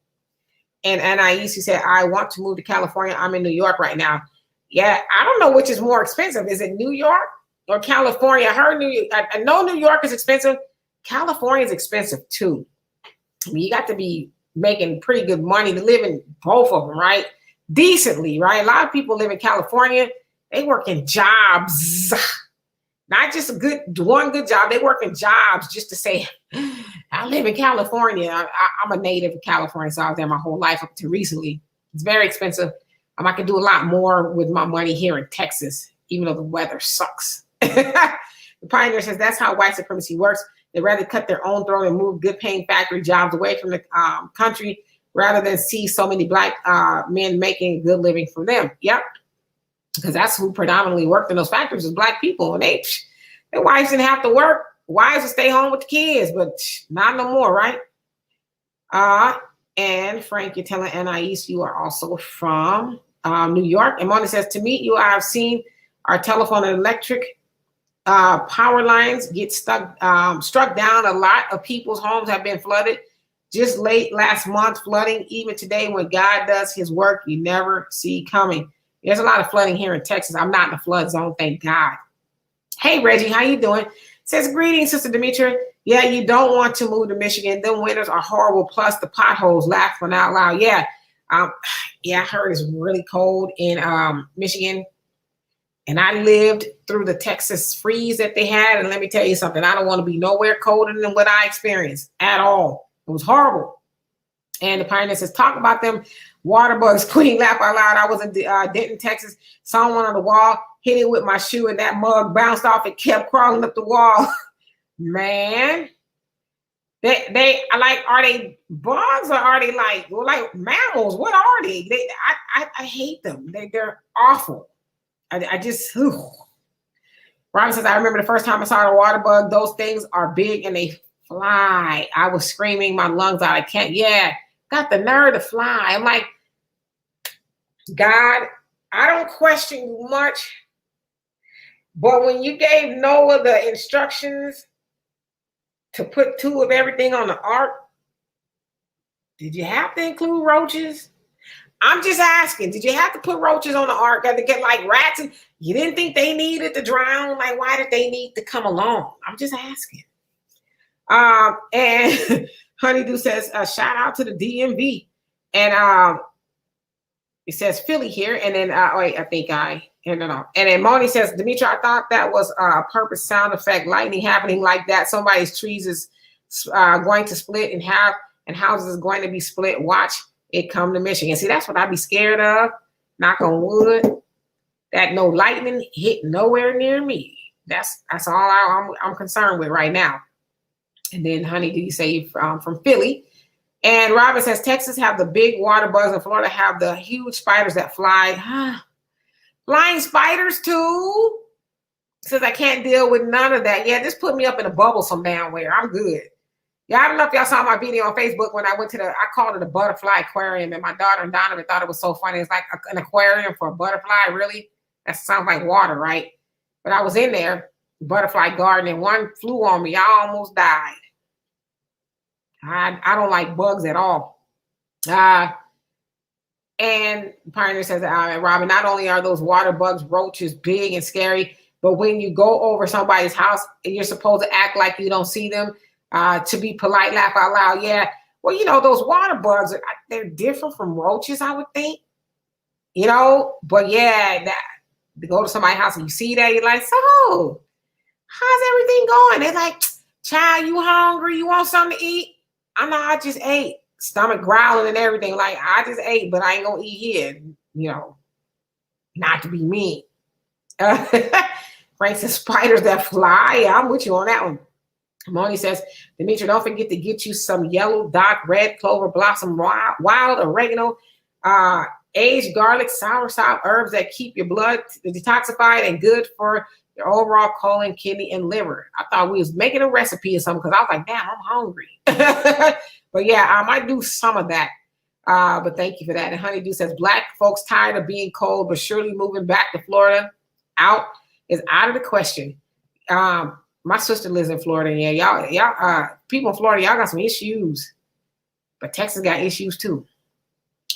And Ais, you said, I want to move to California. I'm in New York right now. Yeah, I don't know which is more expensive. Is it New York or California? I know New York is expensive. California is expensive too. I mean, you got to be making pretty good money to live in both of them, right? Decently, right? A lot of people live in California. They work in jobs, not just one good job. They work in jobs just to say, I live in California. I'm a native of California, so I was there my whole life up to recently. It's very expensive. I can do a lot more with my money here in Texas, even though the weather sucks. The Pioneer says that's how white supremacy works. They'd rather cut their own throat and move good paying factory jobs away from the country rather than see so many Black men making a good living from them. Yep. Because that's who predominantly worked in those factories is Black people. And their wives didn't have to work. Wives would stay home with the kids, but not no more, right? And Frank, you're telling Anais you are also from New York. And Mona says, to meet you, I have seen our telephone and electric power lines get struck down. A lot of people's homes have been flooded. Just late last month, flooding. Even today, when God does his work, you never see coming. There's a lot of flooding here in Texas. I'm not in the flood zone, thank God. Hey, Reggie, how you doing? Says, greetings, Sister Demetra. Yeah, you don't want to move to Michigan. Them winters are horrible. Plus the potholes, laughing out loud. Yeah. I heard it's really cold in Michigan. And I lived through the Texas freeze that they had. And let me tell you something. I don't want to be nowhere colder than what I experienced at all. It was horrible. And the Pioneer says, talk about them water bugs. Queen, laugh out loud. I was in Denton, Texas. Saw one on the wall, hit it with my shoe, and that mug bounced off and kept crawling up the wall. Man. They are they bugs or are they like mammals? What are they? I hate them. They're awful. I just Robin says, I remember the first time I saw a water bug. Those things are big and they fly. I was screaming my lungs out. I can't. Yeah, got the nerve to fly. I'm like, God, I don't question you much, but when you gave Noah the instructions to put 2 of everything on the ark, did you have to include roaches? I'm just asking, did you have to put roaches on the ark? Got to get like rats? And you didn't think they needed to drown? Like, why did they need to come along? I'm just asking. And Honeydew says, shout out to the DMV. And it says Philly here. And then, And then Moni says, Demetra, I thought that was a purpose sound effect, lightning happening like that. Somebody's trees is going to split in half and houses is going to be split. Watch it come to Michigan. See, that's what I'd be scared of. Knock on wood. That no lightning hit nowhere near me. That's all I'm concerned with right now. And then Honey, do you say from Philly? And Robin says, Texas have the big water bugs and Florida have the huge spiders that fly. Flying spiders too. Says I can't deal with none of that. Yeah, just put me up in a bubble some damn where. I'm good. Yeah, I don't know if y'all saw my video on Facebook when I went to I called it a butterfly aquarium, and my daughter and Donovan thought it was so funny. It's like an aquarium for a butterfly. Really? That sounds like water, right? But I was in there, butterfly garden, and one flew on me. I almost died. I don't like bugs at all. And Pioneer says, Robin, not only are those water bugs, roaches, big and scary, but when you go over somebody's house, you're supposed to act like you don't see them, to be polite, laugh out loud. Yeah. Well, those water bugs, they're different from roaches, I would think. But yeah, to go to somebody's house and you see that, you're like, so, how's everything going? They're like, child, you hungry? You want something to eat? I just ate. stomach growling and everything. Like, I just ate, but I ain't gonna eat here. Not to be mean. Frank says, spiders that fly. Yeah, I'm with you on that one. Moni says, Demetria, don't forget to get you some yellow dock, red clover, blossom, wild oregano, aged garlic, soursop, herbs that keep your blood detoxified and good for your overall colon, kidney, and liver. I thought we was making a recipe or something because I was like, damn, I'm hungry. But yeah, I might do some of that. But thank you for that. And Honeydew says, black folks tired of being cold, but surely moving back to Florida is out of the question. My sister lives in Florida. And yeah, y'all, people in Florida, y'all got some issues. But Texas got issues too.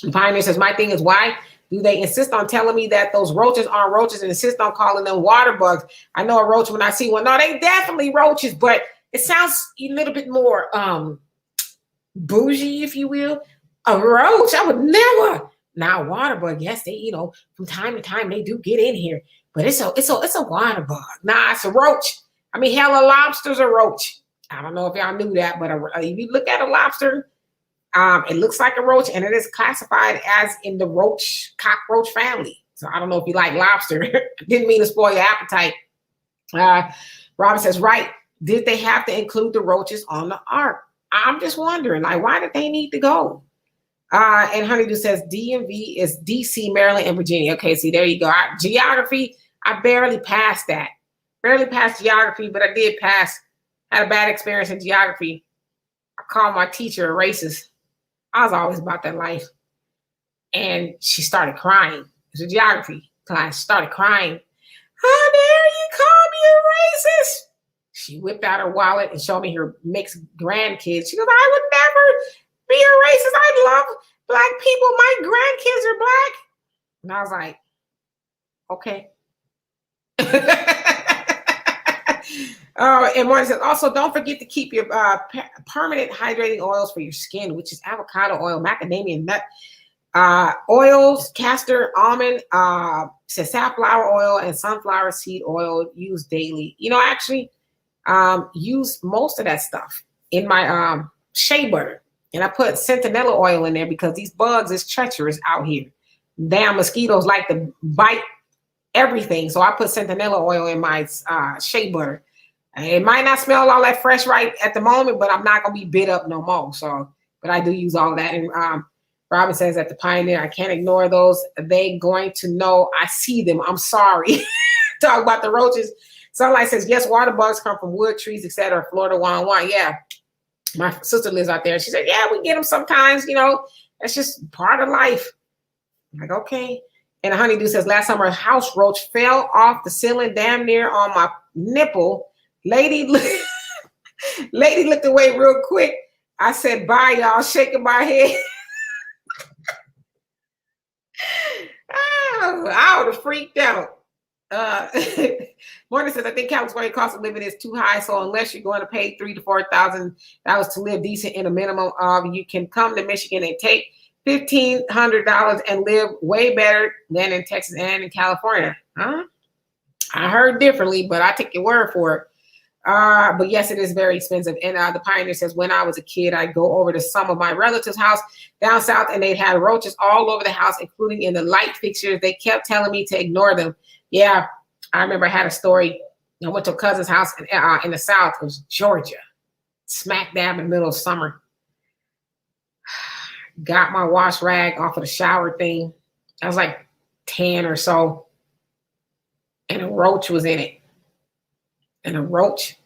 And Pioneer says, my thing is, why do they insist on telling me that those roaches aren't roaches and insist on calling them water bugs? I know a roach when I see one. No, they definitely roaches, but it sounds a little bit more bougie, if you will. A roach, I would never. Now, a water bug, yes, they, from time to time they do get in here, but it's a water bug. Nah, it's a roach. I mean, hell, a lobster's a roach. I don't know if y'all knew that, but if you look at a lobster, it looks like a roach, and it is classified as in the cockroach family. So I don't know if you like lobster. Didn't mean to spoil your appetite. Robin says, right, did they have to include the roaches on the ark? I'm just wondering, like, why did they need to go? And Honeydew says DMV is DC, Maryland, and Virginia. Okay, see, there you go. Geography, I barely passed that. Barely passed geography, but I did pass. Had a bad experience in geography. I called my teacher a racist. I was always about that life. And she started crying. It's a geography class. She started crying. How dare you call me a racist? She whipped out her wallet and showed me her mixed grandkids. She goes, I would never be a racist. I love black people. My grandkids are black. And I was like, okay. And one says, also, don't forget to keep your permanent hydrating oils for your skin, which is avocado oil, macadamia nut oils, castor, almond, safflower oil, and sunflower seed oil used daily. Actually, use most of that stuff in my shea butter. And I put centinela oil in there because these bugs is treacherous out here. Damn mosquitoes like to bite everything. So I put centinela oil in my shea butter. It might not smell all that fresh right at the moment, but I'm not going to be bit up no more. So, but I do use all that. And Robin says at the Pioneer, I can't ignore those. They going to know I see them. I'm sorry. Talk about the roaches. Sunlight says, yes, water bugs come from wood, trees, etc. Florida 101. Yeah. My sister lives out there. She said, yeah, we get them sometimes, that's just part of life. I'm like, okay. And a Honeydew says, last summer, a house roach fell off the ceiling damn near on my nipple. Lady looked away real quick. I said, bye, y'all, shaking my head. I would have freaked out. Morning says, I think California cost of living is too high, so unless you're going to pay $3,000 to $4,000 to live decent in a minimum of, you can come to Michigan and take $1,500 and live way better than in Texas and in California. Huh? I heard differently, but I take your word for it. But yes, it is very expensive. And the Pioneer says, when I was a kid, I'd go over to some of my relatives' house down south, and they'd have roaches all over the house, including in the light fixtures. They kept telling me to ignore them. Yeah, I remember I had a story. I went to a cousin's house in the south. It was Georgia, smack dab in the middle of summer. Got my wash rag off of the shower thing. I was like 10 or so, and a roach was in it. And a roach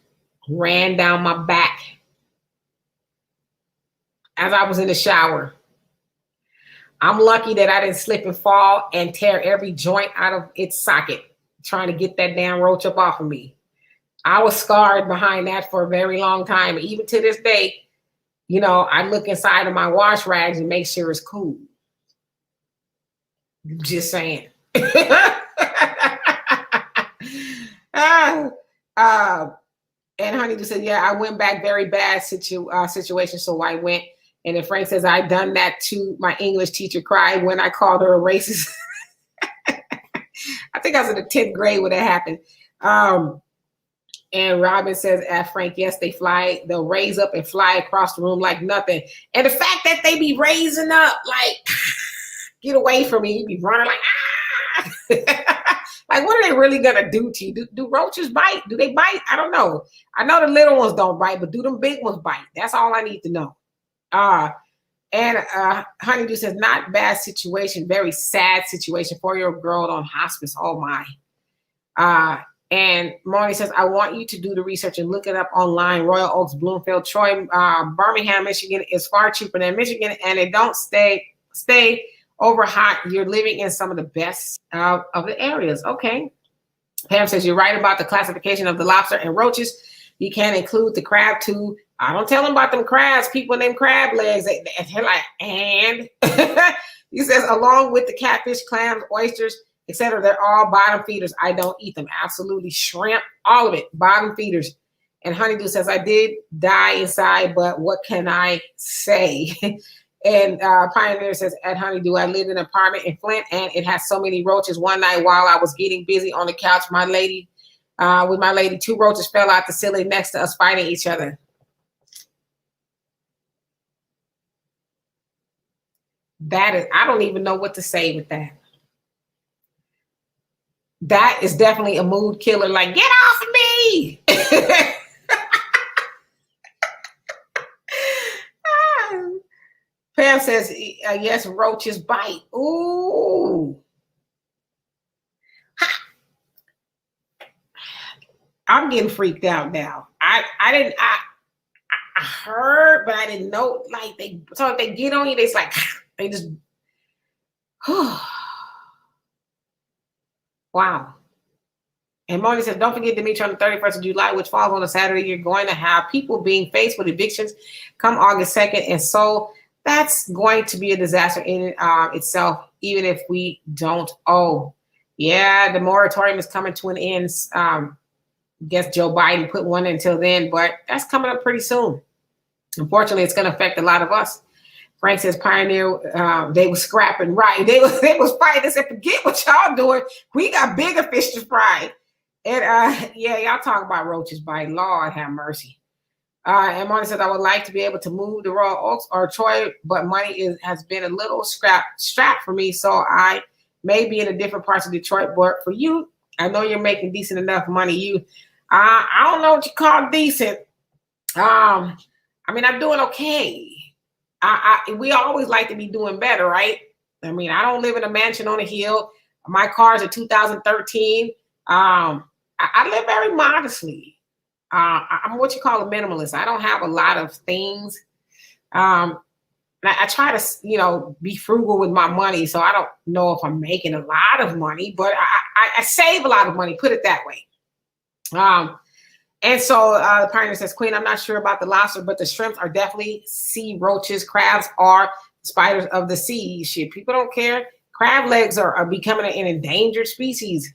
ran down my back as I was in the shower. I'm lucky that I didn't slip and fall and tear every joint out of its socket trying to get that damn roach up off of me. I was scarred behind that for a very long time. Even to this day, I look inside of my wash rags and make sure it's cool. Just saying. And Honeydew said, yeah, I went back, very bad situation, so I went. And then Frank says, I done that too. My English teacher cried when I called her a racist. I think I was in the 10th grade when that happened. And Robin says, Frank, yes, they'll raise up and fly across the room like nothing. And the fact that they be raising up, like, get away from me. You be running like, like, what are they really going to do to you? Do roaches bite? Do they bite? I don't know. I know the little ones don't bite, but do them big ones bite? That's all I need to know. And Honeydew says, not bad situation, very sad situation. 4-year-old girl on hospice. Oh, my. And Marnie says, I want you to do the research and look it up online. Royal Oaks, Bloomfield, Troy, Birmingham, Michigan is far cheaper than Michigan, and it don't stay over hot. You're living in some of the best of the areas. Okay. Pam says, you're right about the classification of the lobster and roaches. You can include the crab too. I don't tell them about them crabs. People name crab legs. They're like, and he says, along with the catfish, clams, oysters, etc. They're all bottom feeders. I don't eat them. Absolutely. Shrimp, all of it, bottom feeders. And Honeydew says, I did die inside, but what can I say? And Pioneer says, at Honeydew, I lived in an apartment in Flint, and it has so many roaches. One night while I was getting busy on the couch, with my lady, 2 roaches fell out the ceiling next to us fighting each other. That is, I don't even know what to say with that. That is definitely a mood killer. Like, get off of me. Pam says, yes, roaches bite. Ooh. I'm getting freaked out now. I heard, but I didn't know. Like, if they get on you, they just wow. And Moni says, don't forget Demetri on the 31st of July, which falls on a Saturday. You're going to have people being faced with evictions come August 2nd. And so that's going to be a disaster in itself, even if we don't owe. Yeah, the moratorium is coming to an end. Guess Joe Biden put one until then, but that's coming up pretty soon. Unfortunately, it's going to affect a lot of us. Frank says, Pioneer, they were scrapping, right? They was fighting. They said, forget what y'all doing. We got bigger fish to fry. And yeah, y'all talk about roaches bite. Lord have mercy. And Marty says, I would like to be able to move to Royal Oaks or Troy, but money has been a little strapped for me. So I may be in a different parts of Detroit, but for you, I know you're making decent enough money. I don't know what you call decent. I mean, I'm doing okay. We always like to be doing better, right? I mean, I don't live in a mansion on a hill. My car's a 2013. I live very modestly. I'm what you call a minimalist. I don't have a lot of things. I try to, be frugal with my money. So I don't know if I'm making a lot of money, but I save a lot of money, put it that way. And so the Pioneer says, Queen, I'm not sure about the lobster, but the shrimps are definitely sea roaches. Crabs are spiders of the sea. Shit, people don't care. Crab legs are becoming an endangered species.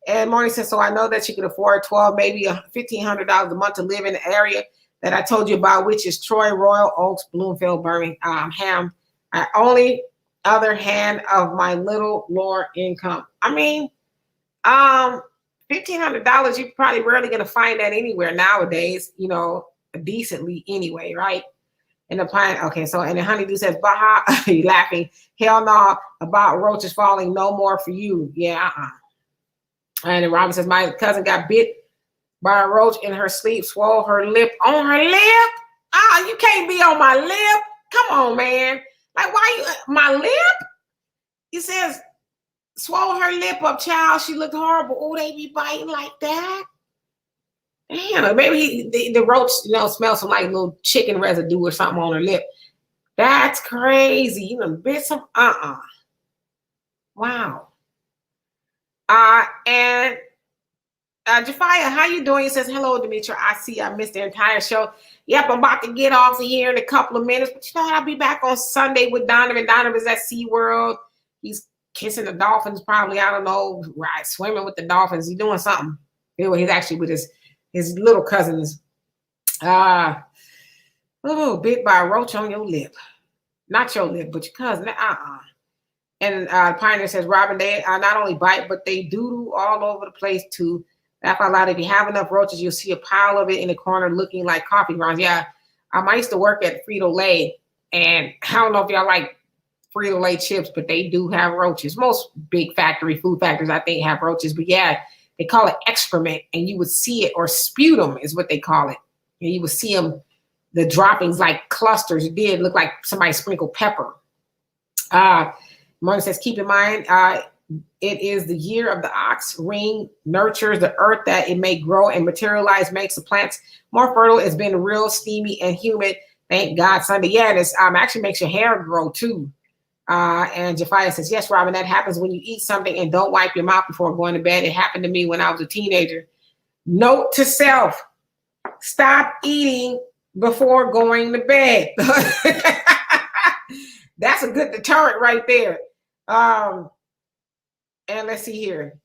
And Marnie says, so I know that you can afford $1,200, maybe $1,500 a month to live in the area that I told you about, which is Troy, Royal Oaks, Bloomfield, Birmingham. Only other hand of my little lower income. I mean, $1,500, you're probably rarely going to find that anywhere nowadays, decently anyway, right? And the pine, okay, so, and the Honeydew says, Baha, you laughing, hell no, about roaches falling, no more for you. Yeah, And then Robin says, my cousin got bit by a roach in her sleep, swallowed her lip. On her lip? You can't be on my lip. Come on, man. Like, why you, my lip? He says, swallow her lip up, child. She looked horrible. Oh, they be biting like that. Damn, maybe the roach, smells some like little chicken residue or something on her lip. That's crazy. You done bit some, Wow. And Jafia, how you doing? He says, hello, Demetri. I see I missed the entire show. Yep, I'm about to get off of here in a couple of minutes. But I'll be back on Sunday with Donovan. Donovan's at SeaWorld. He's kissing the dolphins, probably. I don't know, right? Swimming with the dolphins. He's doing something. He's actually with his little cousins. Bit by a roach on your lip. Not your lip, but your cousin. And Pioneer says, Robin, they not only bite, but they doodle all over the place too. That's a lot. If you have enough roaches, you'll see a pile of it in the corner looking like coffee grounds. Yeah, I used to work at Frito-Lay, and I don't know if y'all like Frito-Lay chips, but they do have roaches. Most big food factories, I think, have roaches. But yeah, they call it excrement, and you would see it, or sputum is what they call it. And you would see them, the droppings like clusters. It did look like somebody sprinkled pepper. Mona says, keep in mind, it is the year of the ox. Ring nurtures the earth that it may grow and materialize, makes the plants more fertile. It's been real steamy and humid. Thank God Sunday. Yeah, and it's actually makes your hair grow too. And Jafia says, yes, Robin, that happens when you eat something and don't wipe your mouth before going to bed. It happened to me when I was a teenager. Note to self, stop eating before going to bed. That's a good deterrent right there. And let's see here.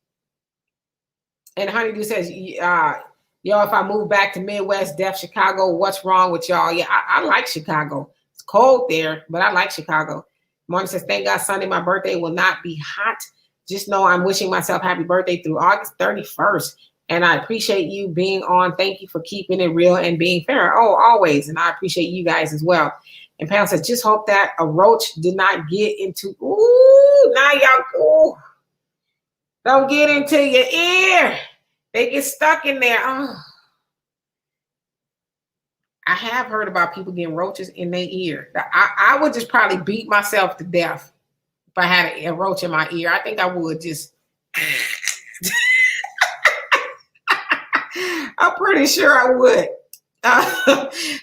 And Honeydew says, yo, if I move back to Midwest, Def Chicago, what's wrong with y'all? Yeah, I like Chicago. It's cold there, but I like Chicago. Martin says, thank God Sunday, my birthday will not be hot. Just know I'm wishing myself happy birthday through August 31st. And I appreciate you being on. Thank you for keeping it real and being fair. Oh, always. And I appreciate you guys as well. And Pam says, just hope that a roach did not get into, now y'all, don't get into your ear. They get stuck in there. Oh. I have heard about people getting roaches in their ear. I would just probably beat myself to death if I had a roach in my ear. I think I would just. I'm pretty sure I would.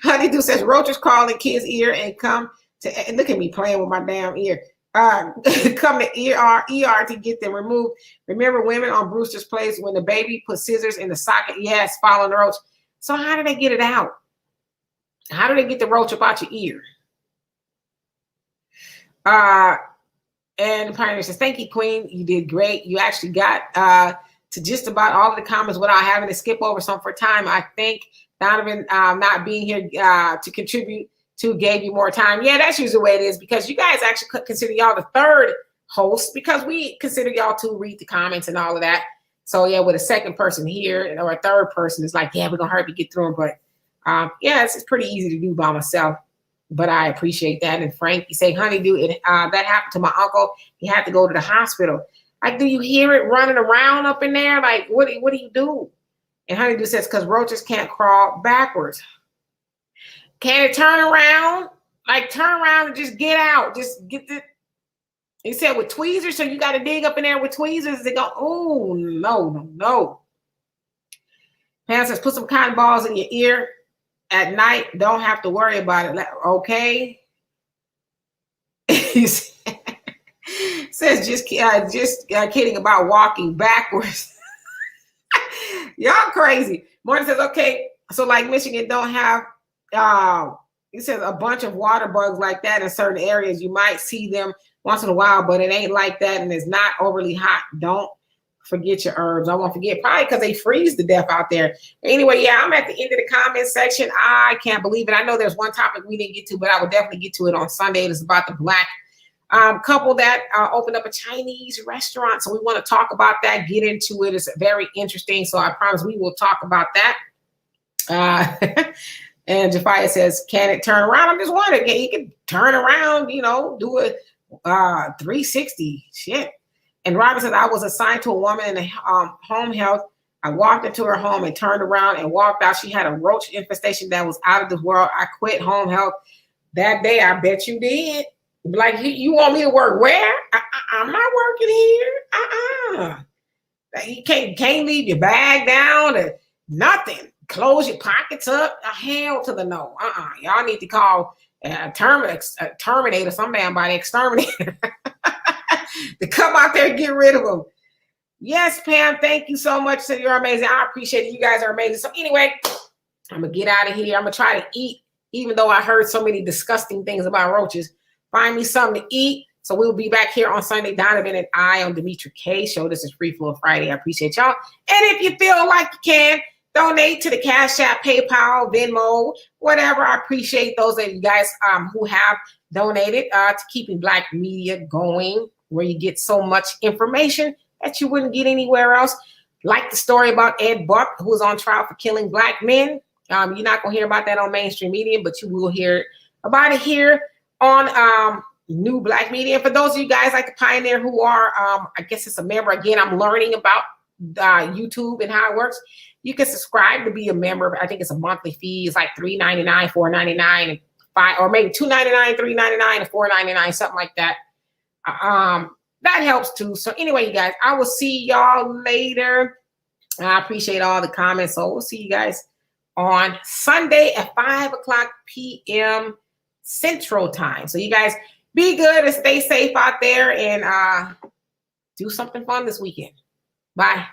Honeydew says roaches crawl in kids' ear and come to, and look at me playing with my damn ear. Come to ER to get them removed. Remember women on Brewster's Place when the baby put scissors in the socket? Yes, following the roach. So how do they get it out? How do they get the roach up out your ear? And the Pioneer says, thank you, Queen. You did great. You actually got to just about all of the comments without having to skip over some for time. I think Donovan not being here to contribute to gave you more time. Yeah, that's usually the way it is, because you guys actually consider y'all the third host, because we consider y'all to read the comments and all of that. So yeah, with a second person here or a third person, it's like, yeah, we're gonna hurry to get through them. But yeah, it's pretty easy to do by myself. But I appreciate that. And Frank, you say, Honeydew, that happened to my uncle. He had to go to the hospital. Like, do you hear it running around up in there? Like, what do you do? And Honeydew says, because roaches can't crawl backwards. Can it turn around? Like, turn around and just get out. Just get the. He said with tweezers, so you got to dig up in there with tweezers. They go, oh, no. Pam says, put some cotton balls in your ear at night. Don't have to worry about it. Okay. He says, just kidding about walking backwards. Y'all crazy. Morton says, okay, so like Michigan don't have, he says a bunch of water bugs like that in certain areas. You might see them once in a while, but it ain't like that, and it's not overly hot. Don't forget your herbs. I won't forget, probably because they freeze to death out there. Anyway, yeah, I'm at the end of the comment section. I can't believe it. I know there's one topic we didn't get to, but I will definitely get to it on Sunday. It's about the black couple that opened up a Chinese restaurant. So we want to talk about that, get into it. It's very interesting. So I promise we will talk about that. And Jafia says, can it turn around? I'm just wondering, he can turn around, do a 360 shit. And Robin says, I was assigned to a woman in the home health. I walked into her home and turned around and walked out. She had a roach infestation that was out of this world. I quit home health that day. I bet you did. Like, you want me to work where? I'm not working here. You can't leave your bag down or nothing. Close your pockets up. Hell to the no. Y'all need to call Terminator, some damn body exterminator to come out there and get rid of them. Yes, Pam, thank you so much. So you're amazing. I appreciate it. You guys are amazing. So anyway, I'm going to get out of here. I'm going to try to eat, even though I heard so many disgusting things about roaches. Find me something to eat. So we'll be back here on Sunday. Donovan and I on Demetra K Show. This is Free Flow Friday. I appreciate y'all. And if you feel like you can, donate to the Cash App, PayPal, Venmo, whatever. I appreciate those of you guys who have donated to keeping Black media going, where you get so much information that you wouldn't get anywhere else. like the story about Ed Buck, who was on trial for killing Black men. You're not going to hear about that on mainstream media, but you will hear about it here on New Black Media. And for those of you guys like the Pioneer who are, I guess it's a member. Again, I'm learning about YouTube and how it works. You can subscribe to be a member. I think it's a monthly fee. It's like $3.99, $4.99, and $5, or maybe $2.99, $3.99, and $4.99, something like that. That helps too. So anyway, you guys, I will see y'all later. I appreciate all the comments. So we'll see you guys on Sunday at 5:00 p.m. Central Time. So you guys be good and stay safe out there and do something fun this weekend. Bye.